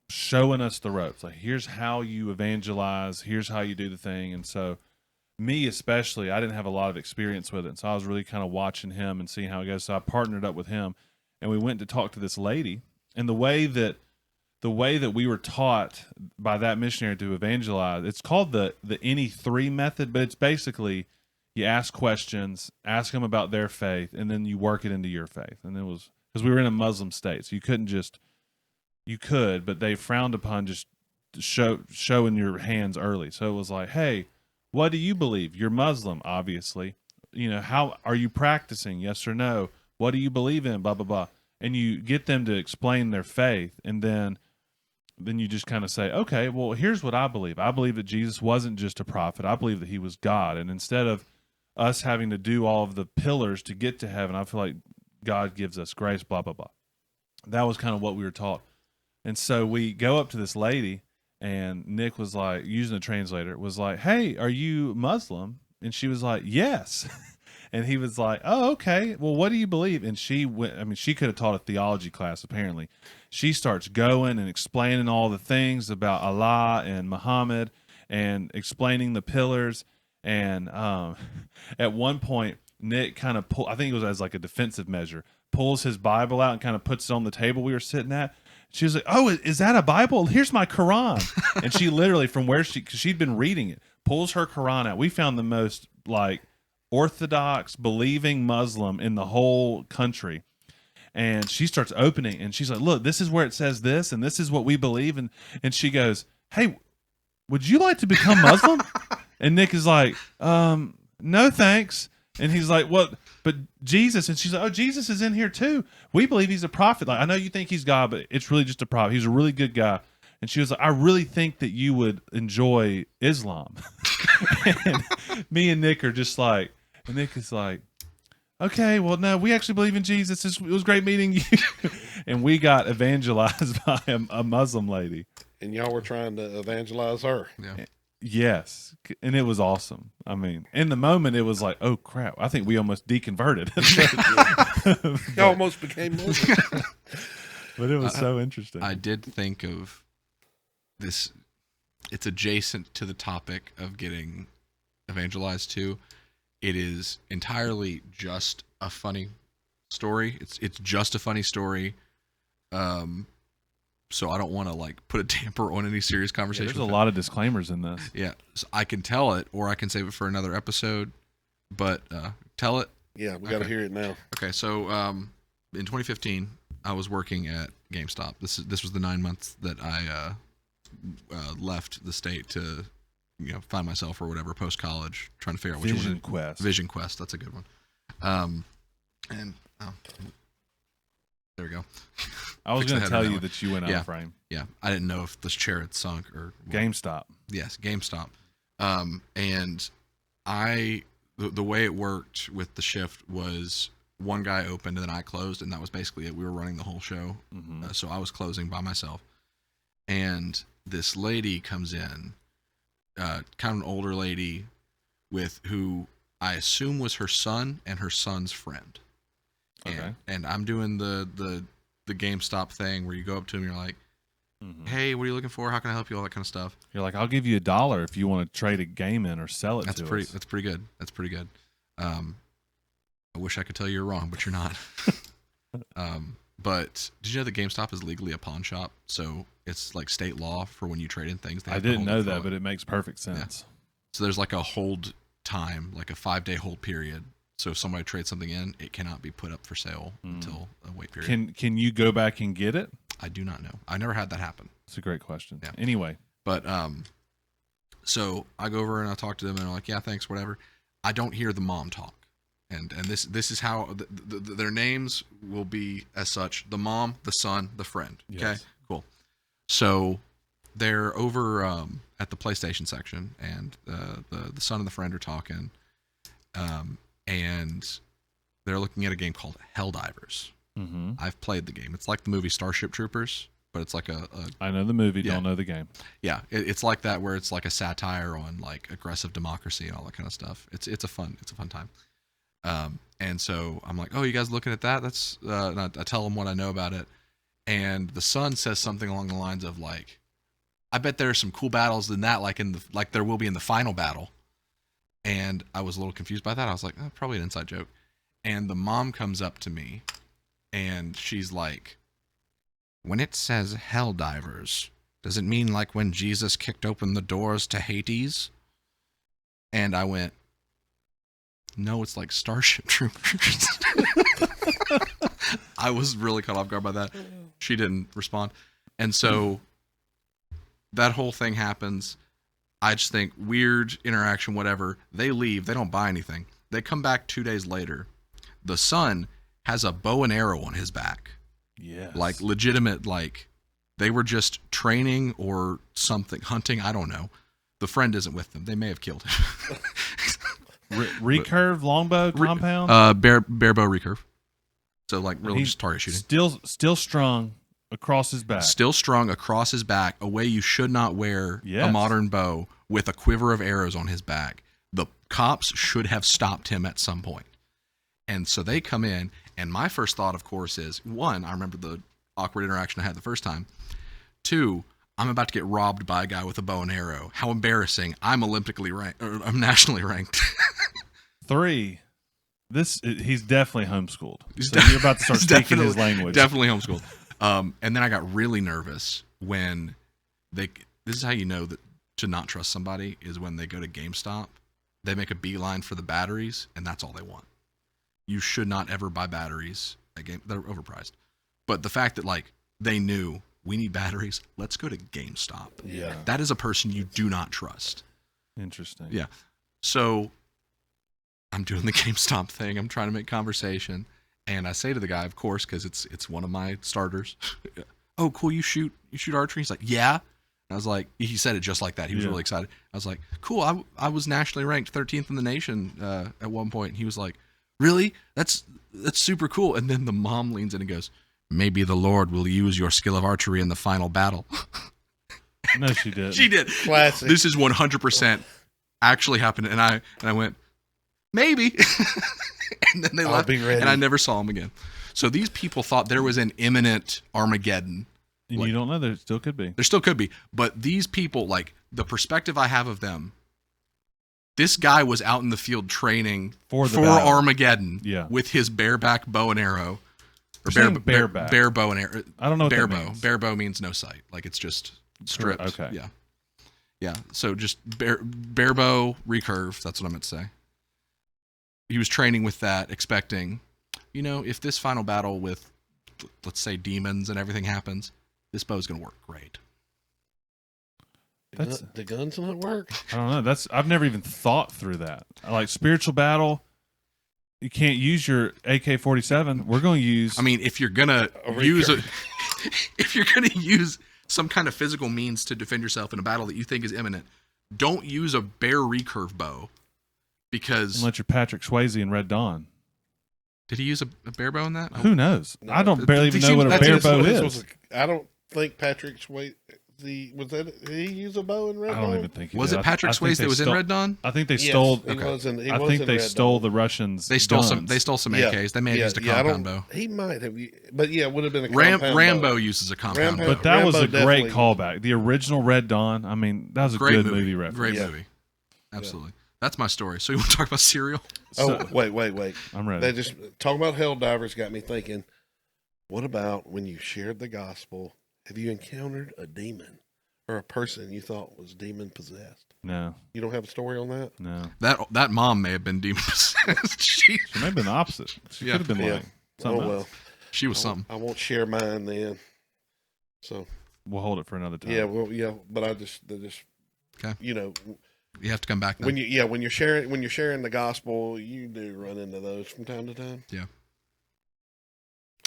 showing us the ropes. Like, here's how you evangelize. Here's how you do the thing. And so me especially, I didn't have a lot of experience with it. And so I was really kind of watching him and seeing how it goes. So I partnered up with him, and we went to talk to this lady. And the way that we were taught by that missionary to evangelize, it's called the any three method, but it's basically you ask questions, ask them about their faith, and then you work it into your faith. And it was because we were in a Muslim state, so you could, but they frowned upon just showing your hands early. So it was like, hey, what do you believe? You're Muslim, obviously. How are you practicing? Yes or no? What do you believe in? Blah, blah, blah. And you get them to explain their faith, and then you just kind of say, okay, well, here's what I believe. I believe that Jesus wasn't just a prophet. I believe that he was God. And instead of us having to do all of the pillars to get to heaven, I feel like God gives us grace, blah, blah, blah. That was kind of what we were taught. And so we go up to this lady, and Nick was like, using a translator, was like, hey, are you Muslim? And she was like, yes. And he was like, oh, okay. Well, what do you believe? And she went, she could have taught a theology class, apparently. She starts going and explaining all the things about Allah and Muhammad and explaining the pillars. And at one point, Nick kind of I think it was as like a defensive measure, pulls his Bible out and kind of puts it on the table we were sitting at. She was like, oh, is that a Bible? Here's my Quran. And she literally, from where because she'd been reading it, pulls her Quran out. We found the most like Orthodox believing Muslim in the whole country. And she starts opening, and she's like, look, this is where it says this, and this is what we believe. And she goes, hey, would you like to become Muslim? And Nick is like, no, thanks. And he's like, what? But Jesus, and she's like, oh, Jesus is in here too. We believe he's a prophet. Like, I know you think he's God, but it's really just a prophet. He's a really good guy. And she was like, I really think that you would enjoy Islam. And me and Nick are just like, and Nick is like, okay, well, no, we actually believe in Jesus. It was great meeting you. And we got evangelized by a Muslim lady. And y'all were trying to evangelize her. Yeah. Yes. And it was awesome. I mean, in the moment, it was like, oh, crap. I think we almost deconverted. Y'all almost became Muslim. But it was so interesting. I did think of this. It's adjacent to the topic of getting evangelized to. It is entirely just a funny story. It's just a funny story. So I don't want to like put a damper on any serious conversation. There's a lot of disclaimers in this. Yeah, so I can tell it, or I can save it for another episode. But tell it. Yeah, we got to hear it now. Okay, so in 2015, I was working at GameStop. This was the 9 months that I left the state to find myself or whatever post college, trying to figure out which Vision Quest. Vision Quest, that's a good one. And there we go. I was Fix the going to header tell that you way. that you went out of frame. Yeah, I didn't know if this chair had sunk or what. GameStop. Yes, GameStop. And the way it worked with the shift was one guy opened and then I closed, and that was basically it. We were running the whole show, so I was closing by myself. And this lady comes in, kind of an older lady, who I assume was her son and her son's friend. Okay. And I'm doing the GameStop thing where you go up to him and you're like, hey, what are you looking for? How can I help you? All that kind of stuff. You're like, I'll give you $1 if you want to trade a game in or sell it to us. That's pretty good. That's pretty good. I wish I could tell you you're wrong, but you're not. But did you know that GameStop is legally a pawn shop? So it's like state law for when you trade in things. I didn't know that, but it makes perfect sense. Yeah. So there's like a hold time, like a 5-day hold period. So if somebody trades something in, it cannot be put up for sale until a wait period. Can you go back and get it? I do not know. I never had that happen. That's a great question. Yeah. Anyway. But so I go over and I talk to them and they're like, yeah, thanks, whatever. I don't hear the mom talk. And this is how their names will be as such: the mom, the son, the friend. Okay, Yes. Cool. So they're over at the PlayStation section, and the son and the friend are talking, and they're looking at a game called Helldivers. Mm-hmm. I've played the game. It's like the movie Starship Troopers, but it's like I know the movie, Yeah. don't know the game. yeah, it's like that, where it's like a satire on like aggressive democracy and all that kind of stuff. It's a fun time. And so I'm like, oh, you guys looking at that? That's and I tell them what I know about it, and the son says something along the lines of like, I bet there's some cool battles than that, like there will be in the final battle. And I was a little confused by that. I was like, oh, probably an inside joke. And the mom comes up to me, and she's like, when it says Helldivers, does it mean like when Jesus kicked open the doors to Hades? And I went, no, it's like Starship Troopers. I was really caught off guard by that. She didn't respond. And so that whole thing happens. I just think weird interaction, whatever. They leave. They don't buy anything. They come back 2 days later. The son has a bow and arrow on his back. Yes. Like legitimate, like they were just training or something, hunting. I don't know. The friend isn't with them. They may have killed him. Recurve, longbow, compound? Bare bow recurve. So like really He's just target shooting. Still strung across his back. Still strung across his back, a way you should not wear Yes. a modern bow, with a quiver of arrows on his back. The cops should have stopped him at some point. And so they come in, and my first thought, of course, is, one, I remember the awkward interaction I had the first time. Two, I'm about to get robbed by a guy with a bow and arrow. How embarrassing. I'm Olympically ranked, or I'm nationally ranked. 3, he's definitely homeschooled. So you're about to start speaking his language. Definitely homeschooled. And then I got really nervous when this is how you know that to not trust somebody is when they go to GameStop, they make a beeline for the batteries, and that's all they want. You should not ever buy batteries at they're overpriced. But the fact that like they knew we need batteries, let's go to GameStop. Yeah. That is a person you do not trust. Interesting. Yeah. So I'm doing the GameStop thing. I'm trying to make conversation. And I say to the guy, of course, because it's one of my starters. Oh, cool. You shoot archery? He's like, yeah. And I was like, he said it just like that. He was really excited. I was like, cool. I was nationally ranked 13th in the nation at one point. And he was like, really? That's super cool. And then the mom leans in and goes, maybe the Lord will use your skill of archery in the final battle. No, she did. She did. Classic. This is 100% actually happened. And I went, maybe. And then they left, and I never saw them again. So these people thought there was an imminent Armageddon. And you don't know. There still could be. There still could be. But these people, like, the perspective I have of them, this guy was out in the field training for Armageddon with his bareback bow and arrow. Or bareback. Bare bow and arrow. I don't know what bare that bow. means. Bare bow means no sight. Like, it's just stripped. Okay. Yeah. Yeah. So just bare bow recurve. That's what I meant to say. He was training with that, expecting, if this final battle with, let's say, demons and everything happens, this bow's going to work great. The guns not work? I don't know. I've never even thought through that. Like spiritual battle, you can't use your AK-47. We're going to use. I mean, if you're going to use some kind of physical means to defend yourself in a battle that you think is imminent, don't use a bare recurve bow. Because unless you're Patrick Swayze in Red Dawn. Did he use a bare bow in that? Who knows? No, I don't barely even know what a bare bow is. I don't think Patrick Swayze did he use a bow in Red I Dawn? don't even think he Was did. it Patrick I think Swayze they that was in stole- Red Dawn? I think they Yes, stole. he was in I think they Red stole Dawn. the Russians. They stole guns. some Yeah. AKs. They may have used a I compound don't- bow. He might have, but yeah, it would have been a compound Rambo bow. uses a compound Rambo- bow. But that was a Rambo great definitely- callback. The original Red Dawn. I mean, that was a Great good movie. movie reference. Great Yeah. movie. Absolutely. That's my story. So you want to talk about cereal? Oh, So- wait. I'm ready. They just talking about hell divers got me thinking. What about when you shared the gospel? Have you encountered a demon or a person you thought was demon possessed? No, You don't have a story on that? no. That mom may have been demon possessed. she She may have been the opposite. She Yeah. could have been Yeah. lying. Something else. she was I something. won't, I won't share mine then. So We'll hold it for another time. yeah, but they're just Okay. you know, You have to come back then. when you're sharing the gospel, you do run into those from time to time.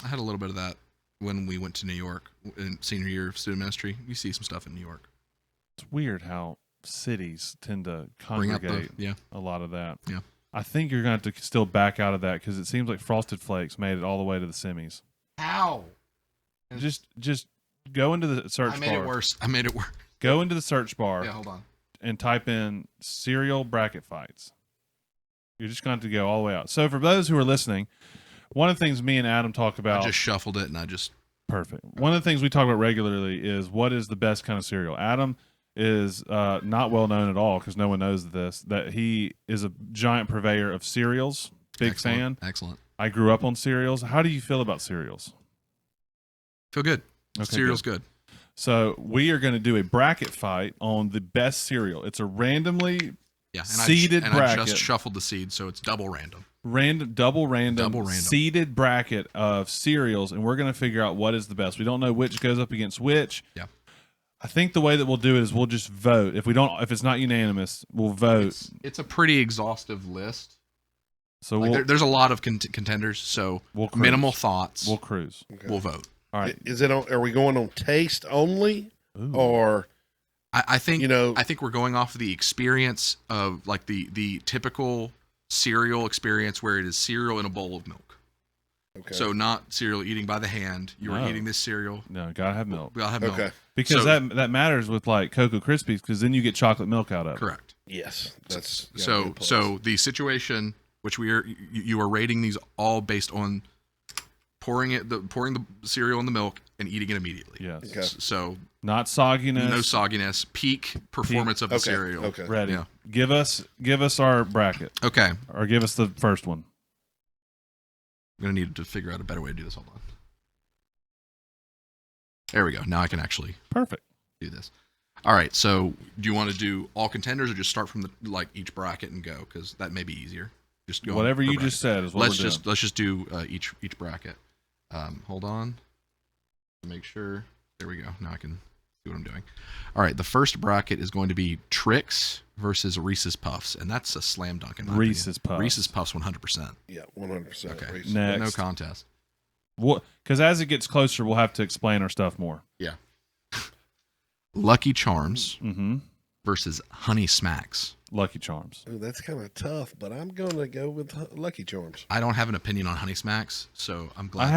I had a little bit of that when we went to New York in senior year of student ministry. You see some stuff in New York. It's weird how cities tend to Bring up congregate the a lot of that. Yeah. I think you're going to have to still back out of that because it seems like Frosted Flakes made it all the way to the semis. how Just go into the search I made bar. it worse. I made it worse. Go into the search bar Yeah, hold on. and type in cereal bracket fights. You're just going to go all the way out. So for those who are listening, one of the things me and Adam talk about. I just shuffled it and I just Perfect. One of the things we talk about regularly is what is the best kind of cereal. Adam is not well known at all because no one knows this, that he is a giant purveyor of cereals. Big Excellent. fan. Excellent. I grew up on cereals. How do you feel about cereals? Feel good. Okay, Cereal's good. So we are going to do a bracket fight on the best cereal. It's a randomly Yeah. And seeded I bracket. just shuffled the seed, so it's double random. Double random Double random. seeded bracket of cereals, and we're going to figure out what is the best. We don't know which goes up against which. Yeah. I think the way that we'll do it is we'll just vote. If it's not unanimous, we'll vote. It's a pretty exhaustive list. So Like there's a lot of contenders, so we'll cruise. minimal thoughts. We'll cruise. Okay. We'll vote. All right. Is it on? Are we going on taste only, Ooh. or I think I I think we're going off the experience of like the typical cereal experience where it is cereal in a bowl of milk. okay? So not cereal eating by the hand. You are No. eating this cereal. No, gotta have milk We all have milk. okay, because So- that matters with like Cocoa Krispies because then you get chocolate milk out of it. Correct. yes, that's gotta be a So plus. so the situation which you are rating these all based on pouring the cereal in the milk and eating it immediately. Yes. Okay. So Not sogginess. no sogginess. Peak performance of the Okay, cereal. okay. Ready. Yeah. Give us our bracket Okay. or give us the first one. I'm gonna need to figure out a better way to do this. Hold on. There we go. Now I can actually Perfect. do this. All right. So do you want to do all contenders or just start from the each bracket and go? Because that may be easier. Just go Whatever per you bracket. just said is what Let's we're just do each bracket. Hold on. Make sure. There we go. Now I can see what I'm doing. All right. The first bracket is going to be Trix versus Reese's Puffs, and that's a slam dunk in my opinion. Reese's Puffs. Reese's Puffs 100%. yeah, 100%. Okay. Reese. Next. No contest. Because as it gets closer, we'll have to explain our stuff more. Lucky Charms Mm-hmm. versus Honey Smacks. Lucky Charms. Ooh, that's kind of tough, but I'm gonna go with Lucky Charms. I don't have an opinion on Honey Smacks, so I'm glad. I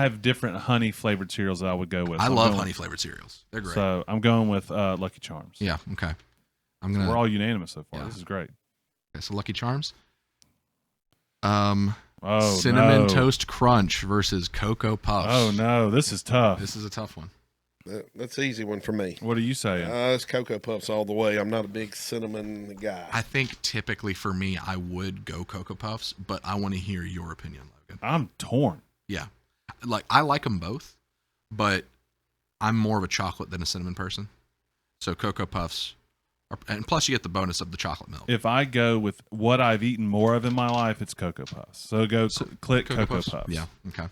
have different honey flavored cereals that I would go with. I So I'm love going- honey flavored cereals. They're great. So I'm going with Lucky Charms. Yeah. Okay. I'm gonna. We're all unanimous so far. Yeah. This is great. Okay, so Lucky Charms. Oh, Cinnamon no. Toast Crunch versus Cocoa Puffs. Oh no, this is tough. This is a tough one. That's an easy one for me. What are you saying? It's Cocoa Puffs all the way. I'm not a big cinnamon guy. I think typically for me, I would go Cocoa Puffs, but I want to hear your opinion, Logan. I'm torn. Yeah, I like them both, but I'm more of a chocolate than a cinnamon person. So Cocoa Puffs, and plus you get the bonus of the chocolate milk. If I go with what I've eaten more of in my life, it's Cocoa Puffs. So click Cocoa Puffs. Yeah. Okay.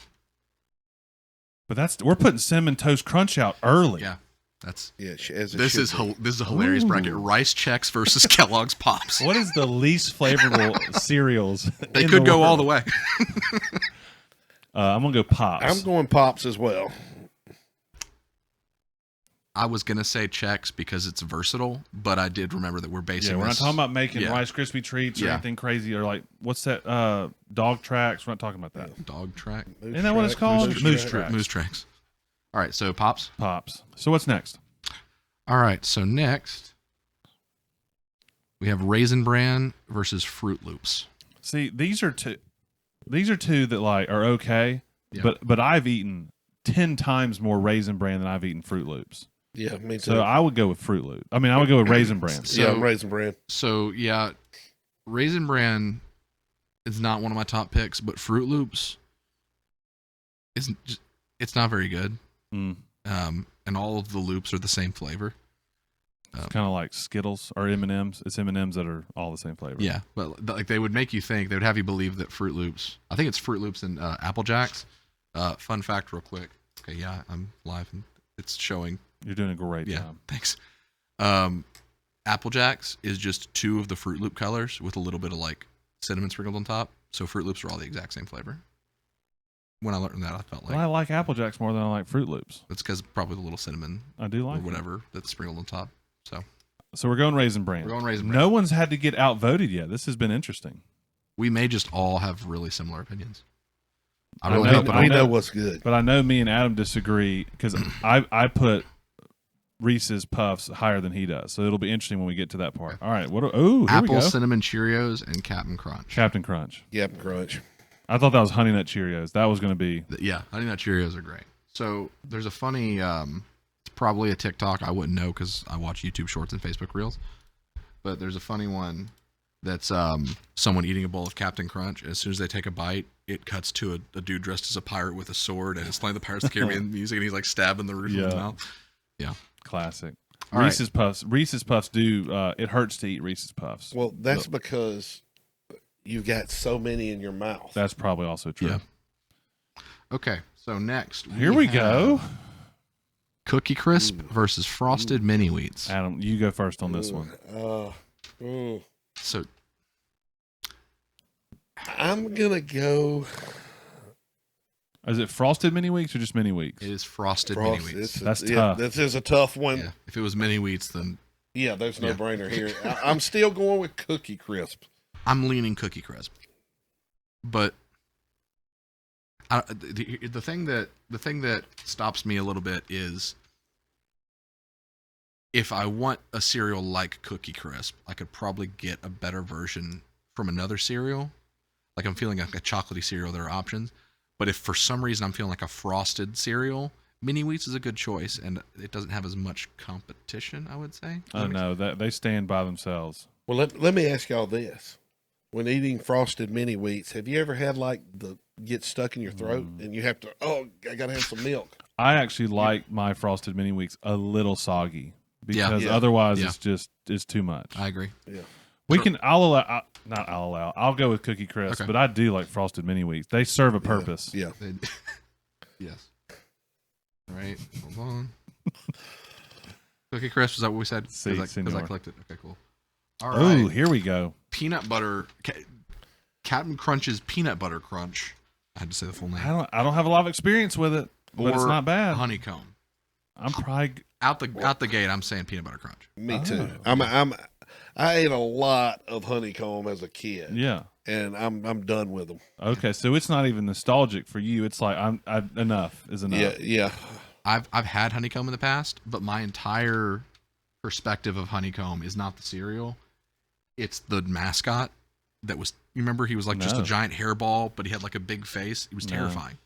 But we're putting Cinnamon Toast Crunch out early. Yeah. That's. yeah, as it This should is be. this is a hilarious Ooh. bracket. Rice Chex versus Kellogg's Pops. What is the least flavorful cereals? They in could go all world? the way. I'm gonna go Pops. I'm going Pops as well. I was gonna say Chex because it's versatile, but I did remember that we're basing. Yeah, we're not this- talking about making yeah. Rice Krispie treats or Yeah. anything crazy or like what's that? Dog tracks. We're not talking about that. dog track, Isn't that what it's called? Moose track. moose tracks. All right, so Pops. Pops. So what's next? All right, so next we have Raisin Bran versus Fruit Loops. See, these are two that like are okay, Yeah. but I've eaten 10 times more Raisin Bran than I've eaten Fruit Loops. Yeah, me too. So I would go with Fruit Loops. I mean, I would go with Raisin Bran. Yeah, I'm Raisin Bran. So yeah, Raisin Bran is not one of my top picks, but Fruit Loops it's not very good. Mm. And all of the loops are the same flavor. It's kind of like Skittles or M&Ms. It's M&Ms that are all the same flavor. Yeah, but like they would make you think, they would have you believe that Fruit Loops, I think it's Fruit Loops and Apple Jacks. Fun fact real quick. Okay, yeah, I'm live and it's showing. You're doing a great Yeah, job. thanks. Apple Jacks is just 2 of the Fruit Loop colors with a little bit of like cinnamon sprinkled on top. So Fruit Loops are all the exact same flavor. When I learned that, I felt like Well, I like Apple Jacks more than I like Fruit Loops. it's because probably the little cinnamon I do or like whatever that's sprinkled on top. So we're going Raisin Bran. We're going Raisin Bran. No one's had to get outvoted yet. This has been interesting. We may just all have really similar opinions. I I really know- hope it I We all. know what's good. But I know me and Adam disagree because I put Reese's Puffs higher than he does. So it'll be interesting when we get to that part. All right. Here we Apple go. Cinnamon Cheerios and Captain Crunch. Captain Crunch. Yep, Crunch. I thought that was Honey Nut Cheerios. That was going to be. Yeah, Honey Nut Cheerios are great. So there's a funny, it's probably a TikTok. I wouldn't know because I watch YouTube Shorts and Facebook Reels. But there's a funny one that's someone eating a bowl of Captain Crunch. And as soon as they take a bite, it cuts to a dude dressed as a pirate with a sword, and it's like the Pirates of the Caribbean music, and he's like stabbing the roof of his mouth. Yeah, Classic. All right. Reese's Puffs. Reese's Puffs do. It hurts to eat Reese's Puffs. Well, that's because you've got so many in your mouth. That's probably also true. Yeah. Okay, so next Here we go. Cookie Crisp versus Frosted Mini Wheats. Adam, you go first on this one. So I'm gonna go Is it Frosted Mini Wheats or just Mini Wheats? it is Frosted Frost. Mini Wheats. That's yeah, tough. This is a tough one. Yeah, if it was Mini Wheats, then Yeah, there's no Yeah. brainer here. I'm still going with Cookie Crisp. I'm leaning Cookie Crisp. But the thing that stops me a little bit is if I want a cereal like Cookie Crisp, I could probably get a better version from another cereal. Like I'm feeling like a chocolatey cereal, there are options. But if for some reason I'm feeling like a frosted cereal, Mini Wheats is a good choice, and it doesn't have as much competition, I would say. Oh no, that they stand by themselves. Well, let me ask y'all this: when eating Frosted Mini Wheats, have you ever had like the get stuck in your throat and you have to? Oh, I gotta have some milk. I actually like my Frosted Mini Wheats a little soggy because Yeah. otherwise Yeah. it's too much. I agree. Yeah. I'll go with Cookie Crisp, Okay. but I do like Frosted Mini Wheats. They serve a purpose. Yeah. Yes. All right. Hold on. Cookie Crisp, is that what we said? Si, Because I senor. clicked it. Okay, cool. All Oh, right. here we go. Peanut butter. Captain Crunch's Peanut Butter Crunch. I had to say the full name. I don't have a lot of experience with it, but it's Or not bad. Honeycomb. I'm probably Out the gate, I'm saying Peanut Butter Crunch. Me too. Oh. I ate a lot of honeycomb as a kid, yeah. and I'm done with them. Okay, so it's not even nostalgic for you. It's like enough is enough. Yeah, yeah. I've had honeycomb in the past, but my entire perspective of honeycomb is not the cereal. It's the mascot that was. You remember he was like just a No. giant hairball, but he had like a big face. It was No. terrifying.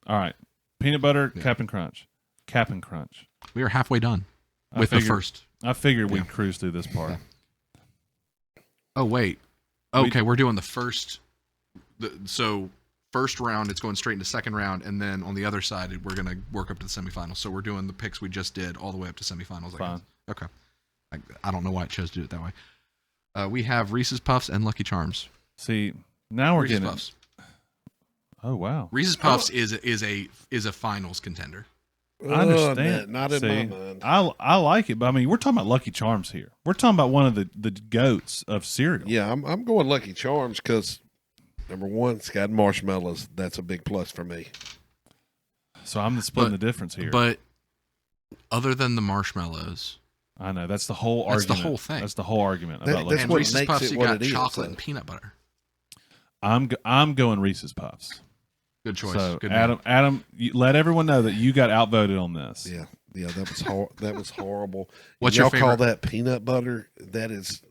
All right, peanut butter, Yeah. Cap'n Crunch, Cap'n Crunch. We are halfway done I with the figured- first. I figured Yeah. we'd cruise through this part. Yeah. Oh wait. Okay, we're doing the first. So first round, it's going straight into second round, and then on the other side, we're gonna work up to the semifinals. So we're doing the picks we just did all the way up to semifinals. I Fine. guess. Okay. I don't know why it chose to do it that way. We have Reese's Puffs and Lucky Charms. See, now we're Reese's getting. Puffs. Oh wow. Reese's Puffs is a finals contender. I understand. Not in See, my mind. I like it, but I mean, we're talking about Lucky Charms here. We're talking about one of the goats of cereal. Yeah, I'm going Lucky Charms because number one, it's got marshmallows. That's a big plus for me. So I'm splitting the difference here. But other than the marshmallows, I know that's the whole That's the argument. whole thing. That's the whole argument That- about Lucky that's and what Charms. Reese's makes Puffs, it you what got it is, chocolate so. and peanut butter. I'm going Reese's Puffs. Good choice. So Good name. Adam, let everyone know that you got outvoted on this. Yeah. Yeah, that was horrible. What's Y'all your favorite? call that peanut butter? That is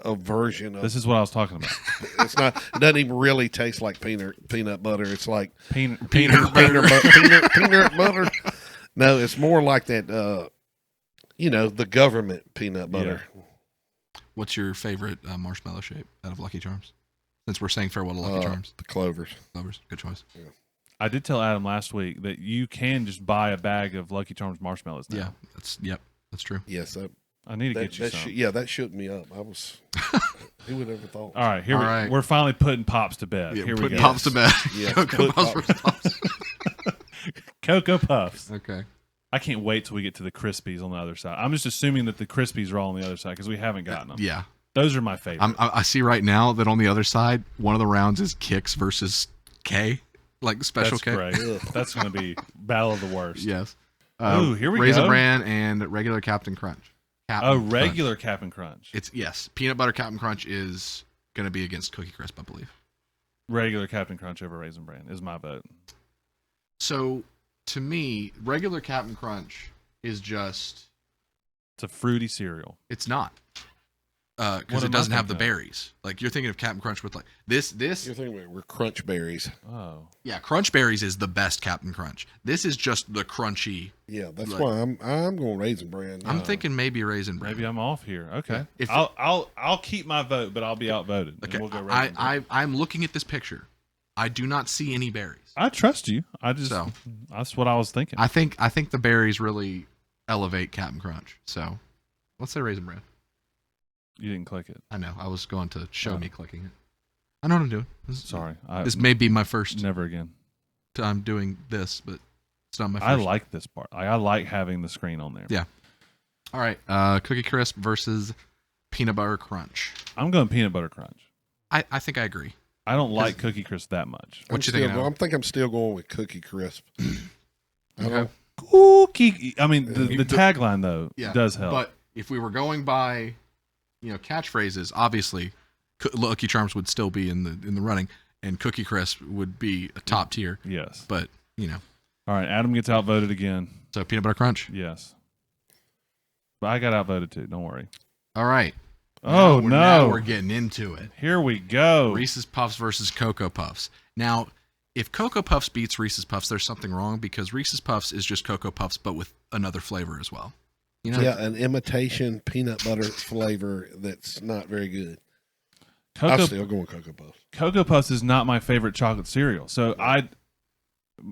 a version of. This is what I was talking about. It's not. It doesn't even really taste like peanut butter. It's like Peanut peanut butter. No, it's more like that. The government peanut butter. What's your favorite marshmallow shape out of Lucky Charms? Since we're saying farewell to Lucky Charms. The Clovers. Clovers. Good choice. Yeah. I did tell Adam last week that you can just buy a bag of Lucky Charms marshmallows now. Yeah, that's true. Yes, I need to get you some. that shook me up. I was. Who would ever thought? All right, we're finally putting Pops to bed. Yeah, Here we go. Pops to bed. Yes, Cocoa Puffs versus Pops. Cocoa Puffs. Okay. I can't wait till we get to the Krispies on the other side. I'm just assuming that the Krispies are all on the other side because we haven't gotten them. Yeah. Those are my favorite. I see right now that on the other side, one of the rounds is Kix versus K, like special That's K. great. That's going to be battle of the worst. Yes. Ooh, here we Raisin go. Bran and regular Captain Crunch. Regular Captain Crunch. Yes. Peanut butter Captain Crunch is going to be against Cookie Crisp, I believe. Regular Captain Crunch over Raisin Bran is my vote. So, to me, regular Captain Crunch is just... It's a fruity cereal. It's not. Because What it am I doesn't have the thinking of? berries. Like, you're thinking of Captain Crunch with, like, this. You're thinking we're Crunch Berries. Oh. Yeah, Crunch Berries is the best Captain Crunch. This is just the crunchy. Yeah, that's Like- why I'm going Raisin Bran. I'm thinking maybe Raisin Bran. Maybe I'm off here. Okay. If- I'll keep my vote, but I'll be outvoted. and Okay, we'll go Raisin Bran. I'm looking at this picture. I do not see any berries. I trust you. So. That's what I was thinking. I think the berries really elevate Captain Crunch. So, let's say Raisin Bran. You didn't click it. I know. I was going to show Oh. me clicking it. I know what I'm doing. Sorry. This may be my first Never again. time doing this, but it's not my first. I like this part. I like having the screen on there. Yeah. All right. Cookie Crisp versus Peanut Butter Crunch. I'm going peanut butter crunch. I think I agree. I don't like Cookie Crisp that much. What you thinking, Adam? I'm still going with Cookie Crisp. I Okay. don't. Cookie. I mean, the The- tagline though does help. But if we were going by, catchphrases, obviously, Lucky Charms would still be in the running, and Cookie Crisp would be a top tier. Yes. But All right. Adam gets outvoted again. so Peanut Butter Crunch. Yes. But I got outvoted too. Don't worry. All right. Oh Now no. we're getting into it. Here we go. Reese's Puffs versus Cocoa Puffs. Now, if Cocoa Puffs beats Reese's Puffs, there's something wrong because Reese's Puffs is just Cocoa Puffs, but with another flavor as well. Yeah, an imitation peanut butter flavor that's not very good. I'm Cocoa still going Cocoa Puffs. Cocoa Puffs is not my favorite chocolate cereal. So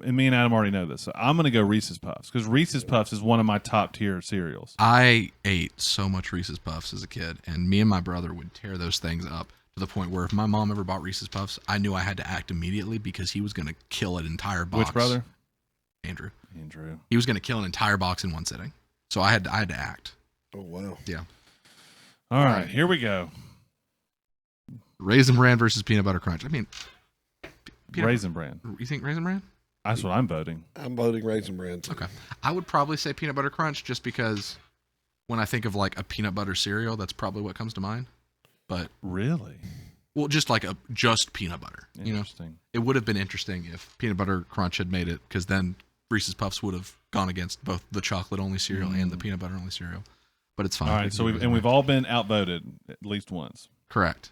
and me and Adam already know this. So I'm going to go Reese's Puffs because Reese's Puffs is one of my top tier cereals. I ate so much Reese's Puffs as a kid, and me and my brother would tear those things up to the point where if my mom ever bought Reese's Puffs, I knew I had to act immediately because he was going to kill an entire box. Which brother? Andrew. Andrew. He was going to kill an entire box in one sitting. So I had to act. Oh wow. Yeah. All right, here we go. Raisin Bran versus Peanut Butter Crunch. I mean, Raisin Bran. You think Raisin Bran? That's what I'm voting. I'm voting Raisin Bran too. Okay. I would probably say Peanut Butter Crunch just because when I think of like a peanut butter cereal, that's probably what comes to mind. But Really? well, just like just peanut butter. Interesting. It would have been interesting if Peanut Butter Crunch had made it because then Reese's Puffs would have gone against both the chocolate only cereal and the peanut butter only cereal. But it's fine. All right, so we've all been outvoted at least once. Correct.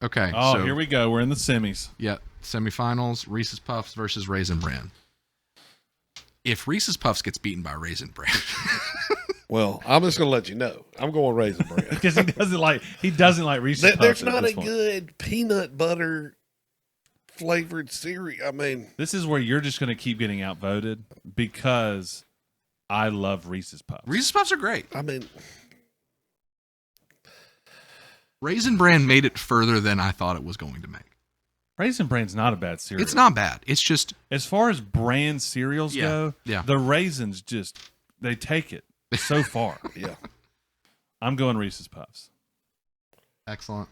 Okay. Oh, so, here we go. We're in the semis. Yeah, semifinals, Reese's Puffs versus Raisin Bran. If Reese's Puffs gets beaten by Raisin Bran, Well, I'm just going to let you know. I'm going Raisin Bran. Because he doesn't like Reese's Puffs. There's at not this a point. good peanut butter flavored cereal. I mean, This is where you're just going to keep getting outvoted because I love Reese's Puffs. Reese's Puffs are great. I mean, Raisin Bran made it further than I thought it was going to make. Raisin Bran's not a bad cereal. It's not bad. It's just As far as brand cereals go, yeah. the raisins they take it so far. yeah. I'm going Reese's Puffs. excellent.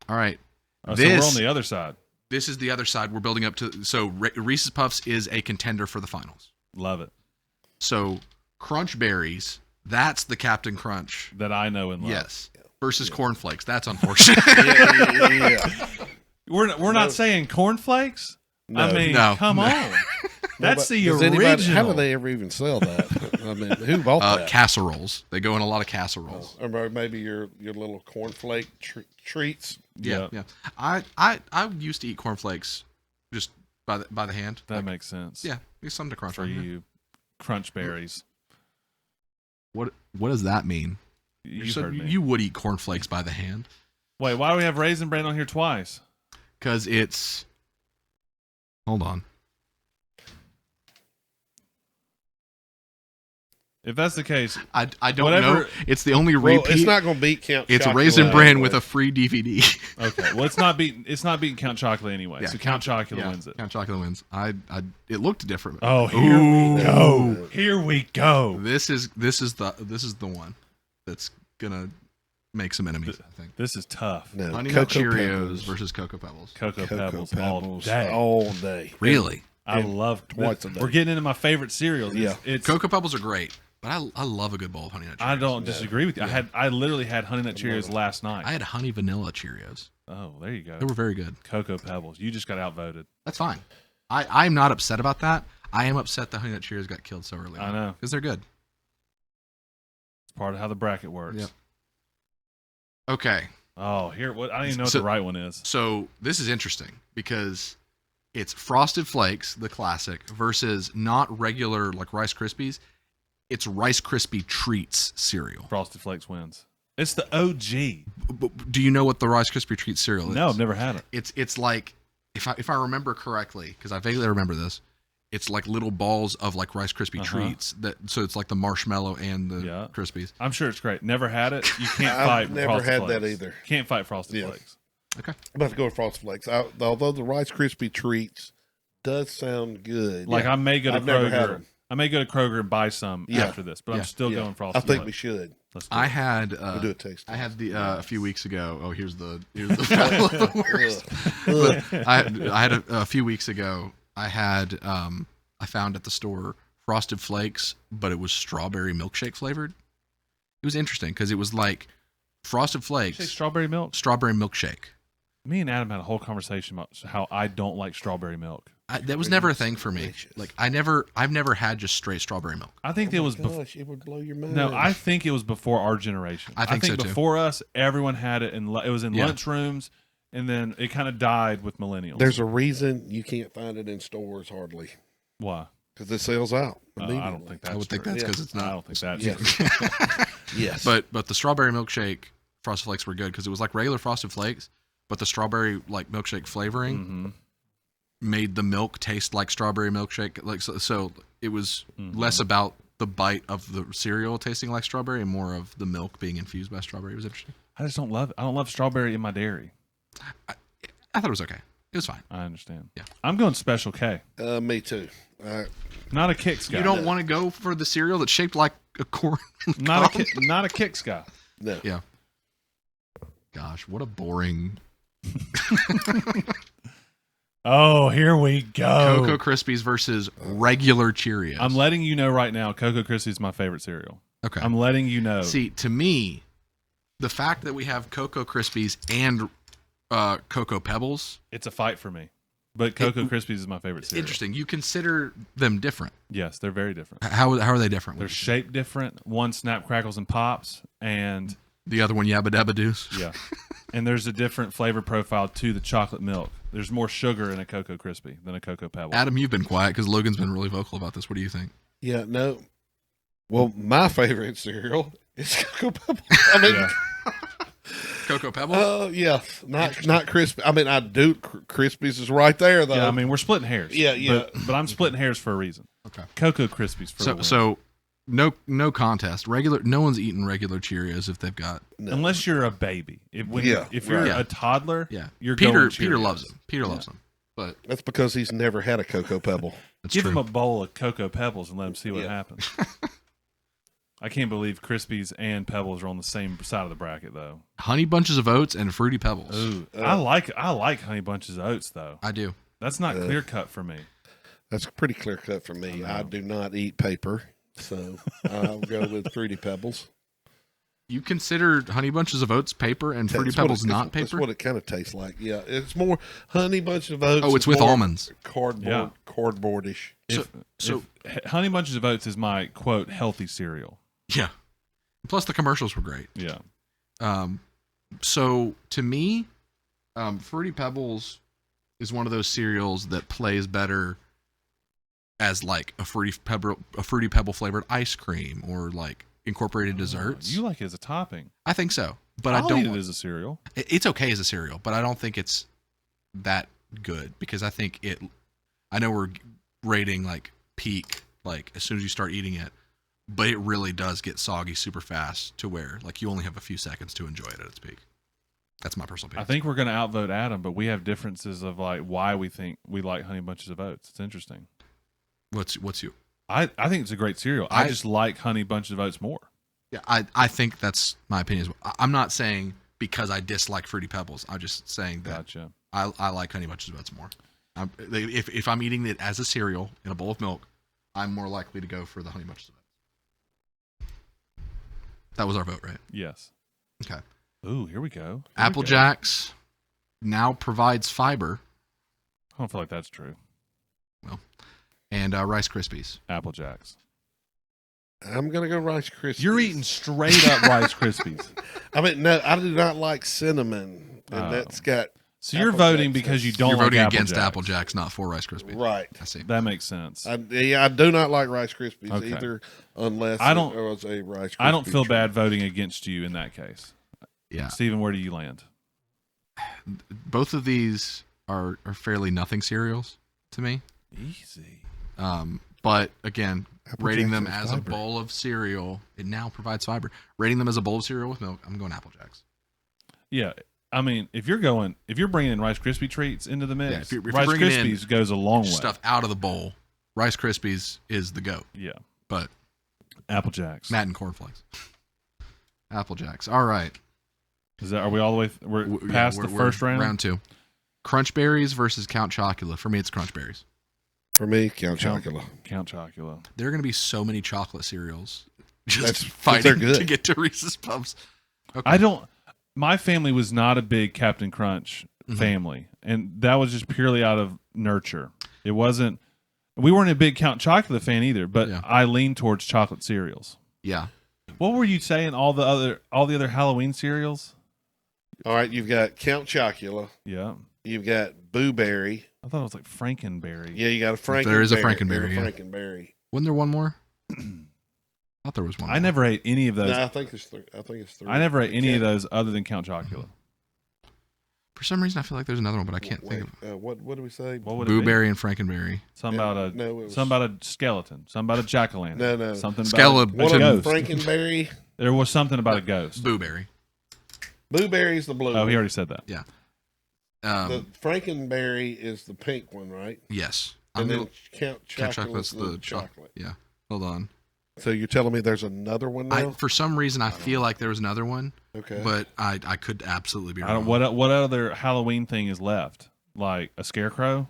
All right. So we're on the other side. This is the other side we're building up to. So Reese's Puffs is a contender for the finals. Love it. So Crunch Berries, that's the Captain Crunch. That I know and love. Yes. Versus Cornflakes. That's unfortunate. Yeah. We're not saying cornflakes. No. I mean, No. come No. on. That's the Does original. How do they ever even sell that? I mean, who bought that? Casseroles. They go in a lot of casseroles. Or maybe your little cornflake treats. Yeah. I used to eat cornflakes just by the hand. That makes sense. Yeah, it's something to crunch For on. you, crunch berries. What does that mean? You heard me. You would eat cornflakes by the hand. Wait, why do we have Raisin Bran on here twice? Because it's... Hold on. If that's the case, I don't know. It's the only repeat. It's not going to beat Count It's Chocula Raisin Bran anyway. with a free DVD. okay. Well, it's not beating Count Chocula anyway. Yeah, so Count Chocula wins it. Count Chocula wins. It looked different. Oh, here we go. Here we go. This is the one that's gonna make some enemies. I think. This is tough. No, Honey Nut Cocoa Cheerios Pebbles. versus Cocoa Pebbles. Cocoa Pebbles all day. All day. Really? I love twice a day. We're getting into my favorite cereals. Yeah. It's Cocoa Pebbles are great, but I love a good bowl of Honey Nut Cheerios. I don't disagree with you. I literally had Honey Nut Cheerios last night. I had Honey Vanilla Cheerios. Oh, there you go. They were very good. Cocoa Pebbles. You just got outvoted. That's fine. I'm not upset about that. I am upset that Honey Nut Cheerios got killed so early. I know. Because they're good. It's part of how the bracket works. Yep. Okay. Oh, here. What? I don't even know what the right one is. So this is interesting because it's Frosted Flakes, the classic, versus not regular like Rice Krispies. It's Rice Krispie Treats cereal. Frosted Flakes wins. It's the OG. Do you know what the Rice Krispie Treats cereal is? No, I've never had it. It's like if I remember correctly, because I vaguely remember this, it's like little balls of like Rice Krispie treats so it's like the marshmallow and the Krispies. I'm sure it's great. Never had it. You can't fight. I've never Frosted had Flakes. that either. Can't fight Frosted Flakes. Okay. I'm about to go with Frosted Flakes. Although the Rice Krispie treats does sound good. Like I may go to I've never had Kroger. them. I may go to Kroger and buy some after this, but I'm still going Frosted I think Flakes. we should. Let's do I it. had We'll do a taste. I had the a few weeks ago. Oh, here's the battle of the worst. But I had a few weeks ago. I had I found at the store Frosted Flakes, but it was strawberry milkshake flavored. It was interesting because it was like Frosted Flakes, Say strawberry milk. strawberry milkshake. Me and Adam had a whole conversation about how I don't like strawberry milk. That was never a thing for me. Delicious. Like I've never had just straight strawberry milk. I think it was before. Gosh, it would blow your mind. No, I think it was before our generation. I think so, too. before us, everyone had it, and it was in Yeah. lunchrooms, and then it kind of died with millennials. There's a reason you can't find it in stores hardly Why? because it sells out. I don't think that's I would think true. that's because it's I not. don't think that's Yes. true. Yes, But the strawberry milkshake Frosted Flakes were good because it was like regular Frosted Flakes, but the strawberry like milkshake flavoring Mm-hmm. made the milk taste like strawberry milkshake. Like so it was less about the bite of the cereal tasting like strawberry and more of the milk being infused by strawberry. It was interesting. I just don't love it. I don't love strawberry in my dairy. I thought it was okay. It was fine. I understand. Yeah. I'm going Special K. me too. Not a Kix guy. You don't want to go for the cereal that's shaped like a corn. not a Kix guy. No. Yeah. Gosh, what a boring Oh, here we go. Cocoa Krispies versus regular Cheerios. I'm letting you know right now, Cocoa Krispies is my favorite cereal. Okay. I'm letting you know. See, to me, the fact that we have Cocoa Krispies and Cocoa Pebbles, It's a fight for me. But Cocoa Krispies is my favorite cereal. interesting. You consider them different. Yes, they're very different. How are they different? They're shaped different. One Snap, Crackles, and Pops, and The other one, Yabba Dabba Doos. yeah. And there's a different flavor profile to the chocolate milk. There's more sugar in a Cocoa Krispie than a Cocoa Pebble. Adam, you've been quiet because Logan's been really vocal about this. What do you think? Yeah, no. Well, my favorite cereal is Cocoa Pebbles. I mean, Yeah. Cocoa Pebbles? oh yeah, not crispy. I mean, I do. Krispies is right there though. Yeah, I mean, we're splitting hairs. Yeah. But I'm splitting hairs for a reason. Okay. Cocoa Krispies for the win. So no contest. No one's eating regular Cheerios if they've got. No. Unless you're a baby. If you're right. a toddler, Yeah. you're Peter going Peter Cheerios. loves them. Peter loves them. But That's because he's never had a Cocoa Pebble. that's Give true. him a bowl of Cocoa Pebbles and let him see what Yeah. happens. I can't believe Krispies and Pebbles are on the same side of the bracket, though. Honey Bunches of Oats and Fruity Pebbles. Ooh, I like Honey Bunches of Oats, though. I do. That's not clear cut for me. That's pretty clear cut for me. I do not eat paper, so I'll go with Fruity Pebbles. You consider Honey Bunches of Oats paper and Fruity That's what Pebbles not That's paper? what it kind of tastes like. Yeah, it's more Honey Bunches of Oats. Oh, it's with more almonds. Cardboardish. So Honey Bunches of Oats is my quote healthy cereal. yeah. Plus the commercials were great. Yeah. So to me, Fruity Pebbles is one of those cereals that plays better as like a Fruity Pebble flavored ice cream or like incorporated desserts. You like it as a topping. I think so, but I'll I don't eat it as a cereal. It's okay as a cereal, but I don't think it's that good because I think I know we're rating like peak, like as soon as you start eating it, but it really does get soggy super fast to where like you only have a few seconds to enjoy it at its peak. That's my personal opinion. I think we're going to outvote Adam, but we have differences of like why we think we like Honey Bunches of Oats. It's interesting. What's you? I think it's a great cereal. I just like Honey Bunches of Oats more. Yeah, I think that's my opinion as well. I'm not saying because I dislike Fruity Pebbles. I'm just saying that Gotcha. I like Honey Bunches of Oats more. If I'm eating it as a cereal in a bowl of milk, I'm more likely to go for the Honey Bunches of Oats. That was our vote, right? Yes. Okay. Ooh, here we go. Apple Jacks now provides fiber. I don't feel like that's true. Well, and Rice Krispies. Apple Jacks. I'm gonna go Rice Krispies. You're eating straight up Rice Krispies. I mean, no, I do not like cinnamon, and that's got. So you're Apple voting Jacks. because you don't You're like voting Apple against Jacks. Apple Jacks, not for Rice Krispies. Right. I see. That makes sense. I do not like Rice Krispies Okay. either, unless I don't- it was a Rice Krispie I don't feel treat. bad voting against you in that case. Yeah. Steven, where do you land? Both of these are fairly nothing cereals to me. Easy. But again, Apple rating Jacks them has as fiber. a bowl of cereal, it now provides fiber. Rating them as a bowl of cereal with milk, I'm going Apple Jacks. Yeah. I mean, if you're bringing in Rice Krispie treats into the mix, Yeah, if you're Rice bringing in Krispies goes a long way. Stuff out of the bowl. Rice Krispies is the goat, Yeah. but Apple Jacks. Matt and cornflakes. Apple Jacks. All right. Are we all the way? We're past the first round? Round 2. Crunch Berries versus Count Chocula. For me, it's Crunch Berries. For me, Count Chocula. Count Chocula. There are going to be so many chocolate cereals just That's- fighting they're good. to get to Reese's Puffs. Okay. My family was not a big Captain Crunch family, and that was just purely out of nurture. It wasn't. We weren't a big Count Chocula fan either, but Yeah. I leaned towards chocolate cereals. Yeah. What were you saying? All the other Halloween cereals? All right, you've got Count Chocula. Yeah, You've got Boo Berry. I thought it was like Frankenberry. Yeah, you got a Frankenberry. There is a Frankenberry, Yeah. yeah. Frankenberry. Wasn't there one more? I thought there was one. I more. never ate any of those. No, I think it's three. I never ate any of those other than Count Chocula. For some reason, I feel like there's another one, but I can't think of. What do we say? What would it be? Blueberry and Frankenberry. Something about a No, it was- something about a skeleton. Something about a jack-o'-lantern. No. Something Skele- about One a of them, ghost. Frankenberry. There was something about a ghost. Blueberry. Boo Berry's the blue. Oh, one. he already said that. The Frankenberry is the pink one, right? Yes. And then gonna- Count Count Chocolate's Chocolate's the the chocolate. Yeah. Hold on. So you're telling me there's another one now? For some reason, I feel like there was another one, Okay. but I could absolutely be I wrong. don't. What other Halloween thing is left? Like a scarecrow?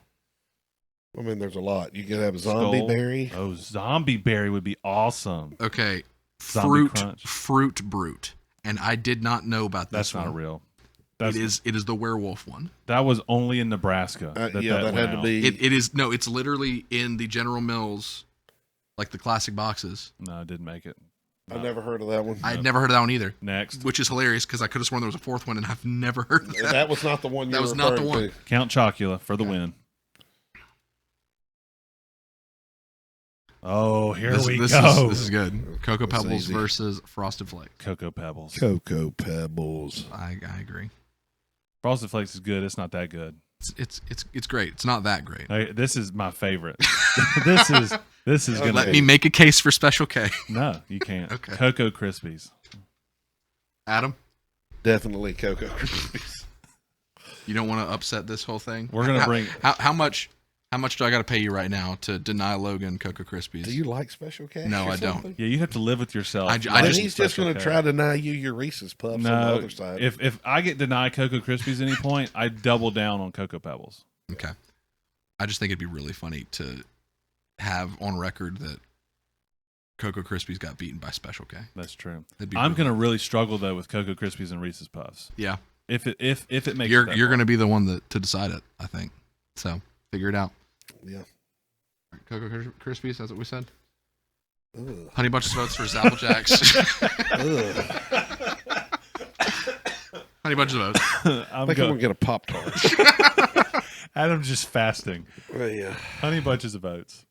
I mean, there's a lot. You could have a zombie Skull? berry. Oh, zombie berry would be awesome. Okay. Zombie Crunch. Fruit Brute. And I did not know about this That's not one. real. It is the werewolf one. That was only in Nebraska. Yeah, that went had to out. be. It is no, it's literally in the General Mills, like the classic boxes. No, it didn't make it. I've never heard of that one. I had never heard of that one either, Next, which is hilarious because I could have sworn there was a fourth one, and I've never heard of that. That was not the one you That were was not the referring one. to. Count Chocula for the Okay. win. Oh, here This we is good. Cocoa That's Pebbles easy. versus Frosted Flakes. Cocoa Pebbles. Cocoa Pebbles. I agree. Frosted Flakes is good. It's not that good. It's great. It's not that great. This is my favorite. this is gonna Let be, me make a case for Special K. No, you can't. Okay. Cocoa Krispies. Adam, Definitely Cocoa Krispies. you don't want to upset this whole thing. We're gonna bring. How much do I got to pay you right now to deny Logan Cocoa Krispies? Do you like Special K? No, or I don't. something? Yeah, you have to live with yourself. I Then just- he's just going to try to deny you your Reese's Puffs on the No, other side. if I get denied Cocoa Krispies at any point, I double down on Cocoa Pebbles. Okay. I just think it'd be really funny to have on record that Cocoa Krispies got beaten by Special K. That's true. That'd be I'm brutal. gonna really struggle though with Cocoa Krispies and Reese's Puffs. Yeah, If it makes you're it that you're far. gonna be the one to decide it. I think so. Figure it out. Yeah. Cocoa Krispies. That's what we said. Ugh. Honey Bunches of Oats versus Apple Jacks. Ugh. Honey Bunches of Oats. I I'm think I'm going. gonna get a Pop-Tart. Adam's just fasting. Yeah. Honey Bunches of Oats.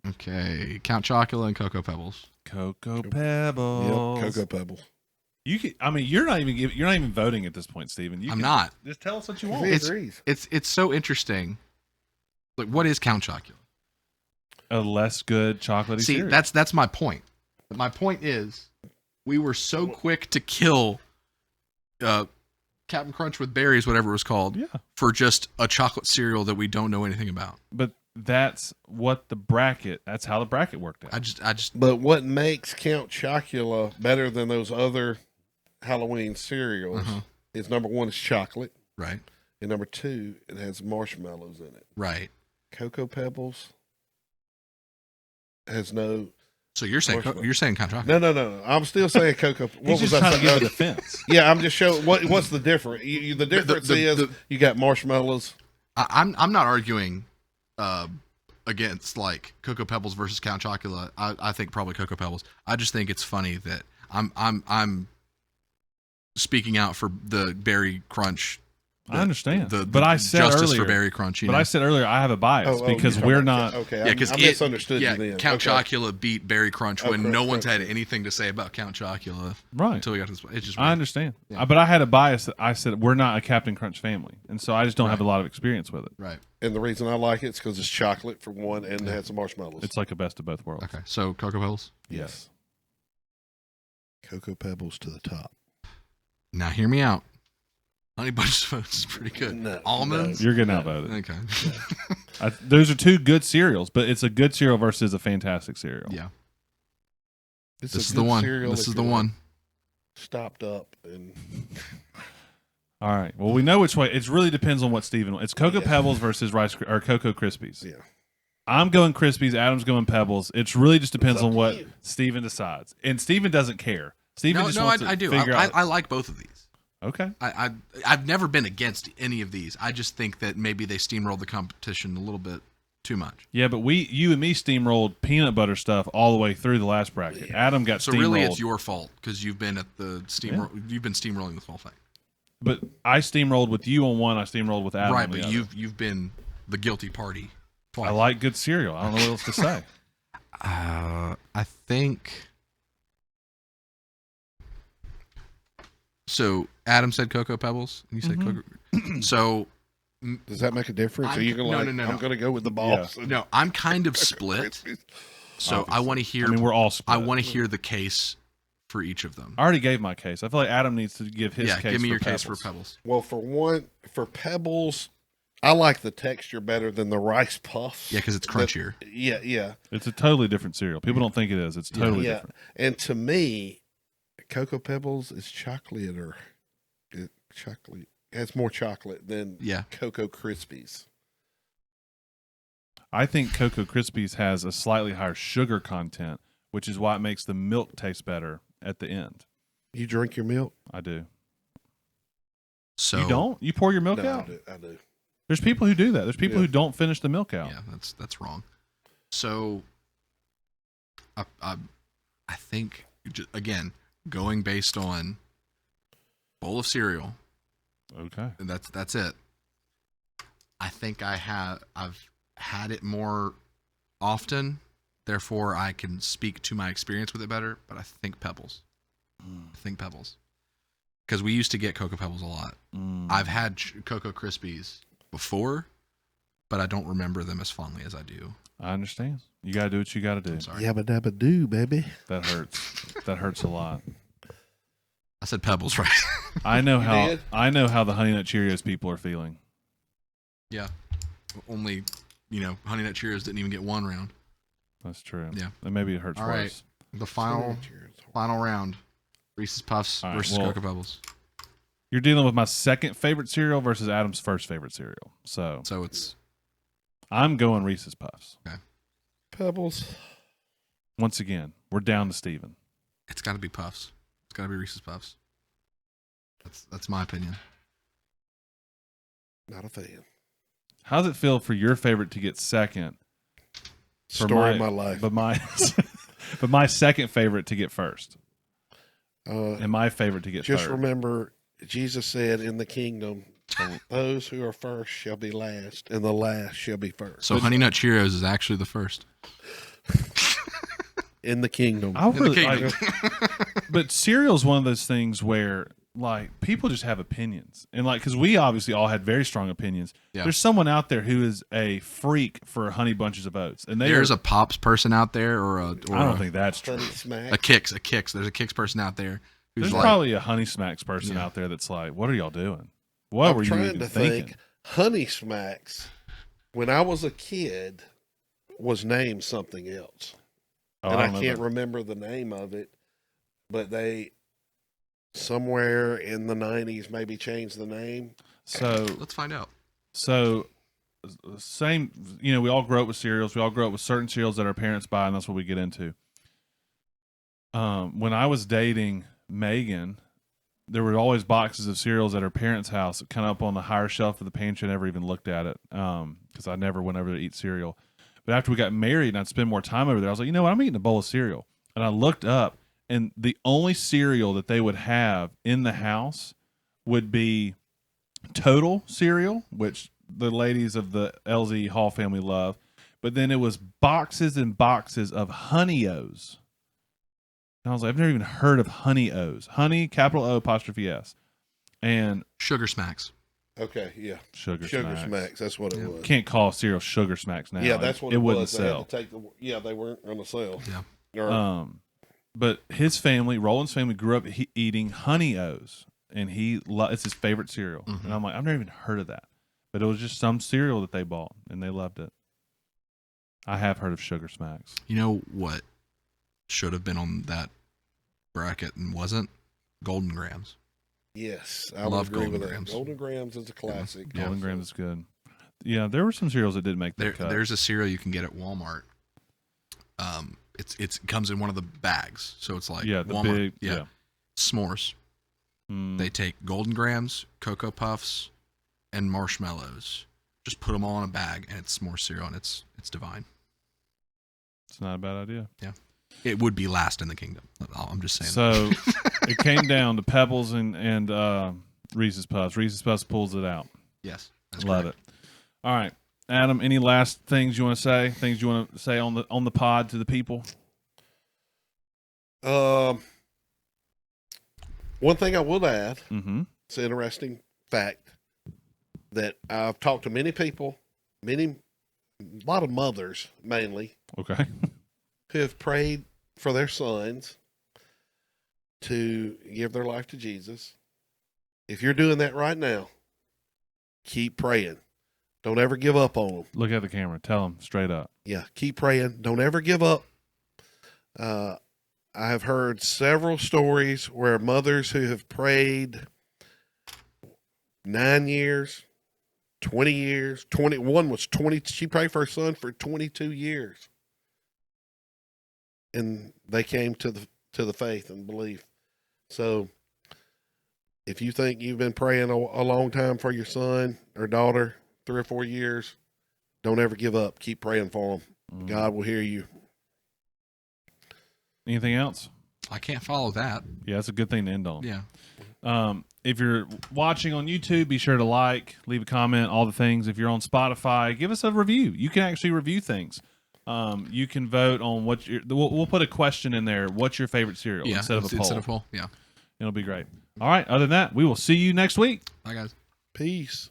Okay, Count Chocula and Cocoa Pebbles. Cocoa Pebbles. Yep. Cocoa Pebbles. You can, I mean, you're not even voting at this point, Steven. I'm not. Just tell us what you He want. agrees. It's so interesting. Like, what is Count Chocula? A less good chocolatey See, cereal. that's my point. My point is, we were so quick to kill Captain Crunch with berries, whatever it was called, yeah, for just a chocolate cereal that we don't know anything about. but that's what the bracket. That's how the bracket worked out. I just But what makes Count Chocula better than those other Halloween cereals Uh-huh. is number one is chocolate, right, and number two it has marshmallows in it. right. Cocoa Pebbles has no. So you're saying Marshmallow. you're saying Count Chocula? No. I'm still saying Cocoa. He's just trying to give a defense. Yeah, I'm just showing what's the difference. The difference is you got marshmallows. I'm not arguing against like Cocoa Pebbles versus Count Chocula. I think probably Cocoa Pebbles. I just think it's funny that I'm speaking out for the Berry Crunch. I understand. The but I said justice earlier, for Berry Crunch. I said earlier, I have a bias because you're we're talking not. about- Okay, Yeah, because I misunderstood you then. Count Okay. Chocula beat Berry Crunch when Okay, no one's had okay. anything to say about Count Chocula Right. until we got to this. It's just I weird. understand. Yeah. But I had a bias that I said we're not a Captain Crunch family, and so I just don't have a Right. lot of experience with it. Right. And the reason I like it is because it's chocolate for one, and it has some marshmallows. It's like a best of both worlds. Okay. So Cocoa Pebbles. Yes. Cocoa Pebbles to the top. Now hear me out. Honey Bunches of Oats is pretty good. No, Almonds. You're getting outvoted. Okay. Those are two good cereals, but it's a good cereal versus a fantastic cereal. Yeah. It's This a is the good one. cereal This if is the you're, one. Stopped up and All right. Well, we know which way. It really depends on what Steven wants. It's Cocoa Pebbles versus or Cocoa Krispies. yeah. I'm going Krispies. Adam's going Pebbles. It really just depends It's up on to what you. Steven decides. And Steven doesn't care. Steven just wants to I do. figure out. I like both of these. Okay. I've never been against any of these. I just think that maybe they steamrolled the competition a little bit too much. Yeah, but you and me steamrolled peanut butter stuff all the way through the last bracket. Adam got So steamrolled. really, it's your fault because you've been at the You've been steamrolling this whole thing. But I steamrolled with you on one. I steamrolled with Adam Right, on the but other. you've been the guilty party twice. I like good cereal. I don't know what else to say. I think. So Adam said Cocoa Pebbles, and you said Cocoa. So Does that make a difference? Are you No, going no. I'm going to go with the boss. no, I'm kind of split. Krispies. So I want to hear. I mean, we're all split. I want to hear the case for each of them. I already gave my case. I feel like Adam needs to give his case. give me for your Pebbles. case for Pebbles. Well, for Pebbles, I like the texture better than the Rice Puffs. Yeah, because it's crunchier. Yeah. It's a totally different cereal. People don't think it is. It's totally Yeah. different. And to me, Cocoa Pebbles is chocolate or chocolate. It has more chocolate than Yeah. Cocoa Krispies. I think Cocoa Krispies has a slightly higher sugar content, which is why it makes the milk taste better at the end. You drink your milk? I do. So You don't? You pour your milk No, out? I do. There's people who do that. There's people Yeah. who don't finish the milk out. Yeah, that's wrong. So I think again going based on bowl of cereal. Okay. And that's it. I think I've had it more often, therefore I can speak to my experience with it better. But I think Pebbles. Because we used to get Cocoa Pebbles a lot. I've had Cocoa Krispies before, but I don't remember them as fondly as I do. I understand. You got to do what you got to do. I'm sorry. Yabba dabba doo, baby. That hurts. That hurts a lot. I said Pebbles, right? I know how did? I know how the Honey Nut Cheerios people are feeling. Yeah. Only, Honey Nut Cheerios didn't even get one round. That's true. Yeah. And maybe it hurts All right. worse. The final round. Reese's Puffs All right, versus well- Cocoa Pebbles. You're dealing with my second favorite cereal versus Adam's first favorite cereal. So So it's I'm going Reese's Puffs. Pebbles. Once again, we're down to Steven. It's got to be Puffs. It's got to be Reese's Puffs. That's my opinion. Not a fan. How does it feel for your favorite to get second? Story of my life. But my second favorite to get first. And my favorite to get just third. remember, Jesus said in the kingdom, those who are first shall be last, and the last shall be first. So Honey Nut Cheerios is actually the first. In the kingdom. I really, kingdom. but cereal's one of those things where like people just have opinions, and like because we obviously all had very strong opinions. Yeah. There's someone out there who is a freak for Honey Bunches of Oats, and There's a Pops person out there, I don't think that's true. Honey Smack. a Kix. There's a Kix person out there who's There's like, probably a Honey Smacks person Yeah. out there that's like, "What are y'all doing? What were I'm you trying even to thinking?" think. Honey Smacks, when I was a kid, was named something else. Oh, And I don't know can't that. remember the name of it, but they somewhere in the 90s maybe changed the name. So let's find out. same. You know, we all grow up with cereals. We all grow up with certain cereals that our parents buy, and that's what we get into. When I was dating Megan, there were always boxes of cereals at her parents' house, kind of up on the higher shelf of the pantry. I never even looked at it because I never went over to eat cereal. But after we got married and I'd spend more time over there, I was like, you know what? I'm eating a bowl of cereal. And I looked up, and the only cereal that they would have in the house would be Total cereal, which the ladies of the LZ Hall family love. But then it was boxes and boxes of Honey-O's. And I was like, I've never even heard of Honey-O's. Honey, capital O, apostrophe S. And Sugar Smacks. Okay, yeah. Sugar Smacks. Smacks. That's what it was. Can't call cereal Sugar Smacks now. Yeah, that's what it wouldn't was. sell. They had to take they weren't going to sell. Yeah. Or, But his family, Roland's family, grew up eating Honey-O's, and it's his favorite cereal. Mhm. And I'm like, I've never even heard of that. But it was just some cereal that they bought, and they loved it. I have heard of Sugar Smacks. You know what should have been on that bracket and wasn't? Golden Grams. yes, I Love would agree Golden with Grams. that. Golden Grams is a classic. Yeah. Golden Grams is good. Yeah, there were some cereals that didn't make the cut. There's a cereal you can get at Walmart. It comes in one of the bags, so it's like Yeah, the Walmart, big. Yeah. s'mores. Mm, They take Golden Grams, Cocoa Puffs, and marshmallows. Just put them all in a bag, and it's s'more cereal, and it's divine. it's not a bad idea. It would be last in the kingdom. I'm just saying. So it came down to Pebbles and Reese's Puffs. Reese's Puffs pulls it out. Yes, that's Love correct. it. All right, Adam. Any last things you want to say? Things you want to say on the pod to the people? One thing I will add, Mm-hmm. it's an interesting fact that I've talked to many people, a lot of mothers mainly, Okay. who have prayed for their sons to give their life to Jesus. If you're doing that right now, keep praying. Don't ever give up on them. Look at the camera. Tell them straight up. Yeah, keep praying. Don't ever give up. I have heard several stories where mothers who have prayed 9 years, 20 years, 21 was 20. She prayed for her son for 22 years. And they came to the faith and belief. So if you think you've been praying a long time for your son or daughter, 3 or 4 years, don't ever give up. Keep praying for them. God will hear you. Anything else? I can't follow that. Yeah, that's a good thing to end on. Yeah. If you're watching on YouTube, be sure to like, leave a comment, all the things. If you're on Spotify, give us a review. You can actually review things. You can vote on we'll put a question in there. What's your favorite cereal Yeah. instead of a poll? Instead of poll. Yeah. It'll be great. All right. Other than that, we will see you next week. Bye, guys. Peace.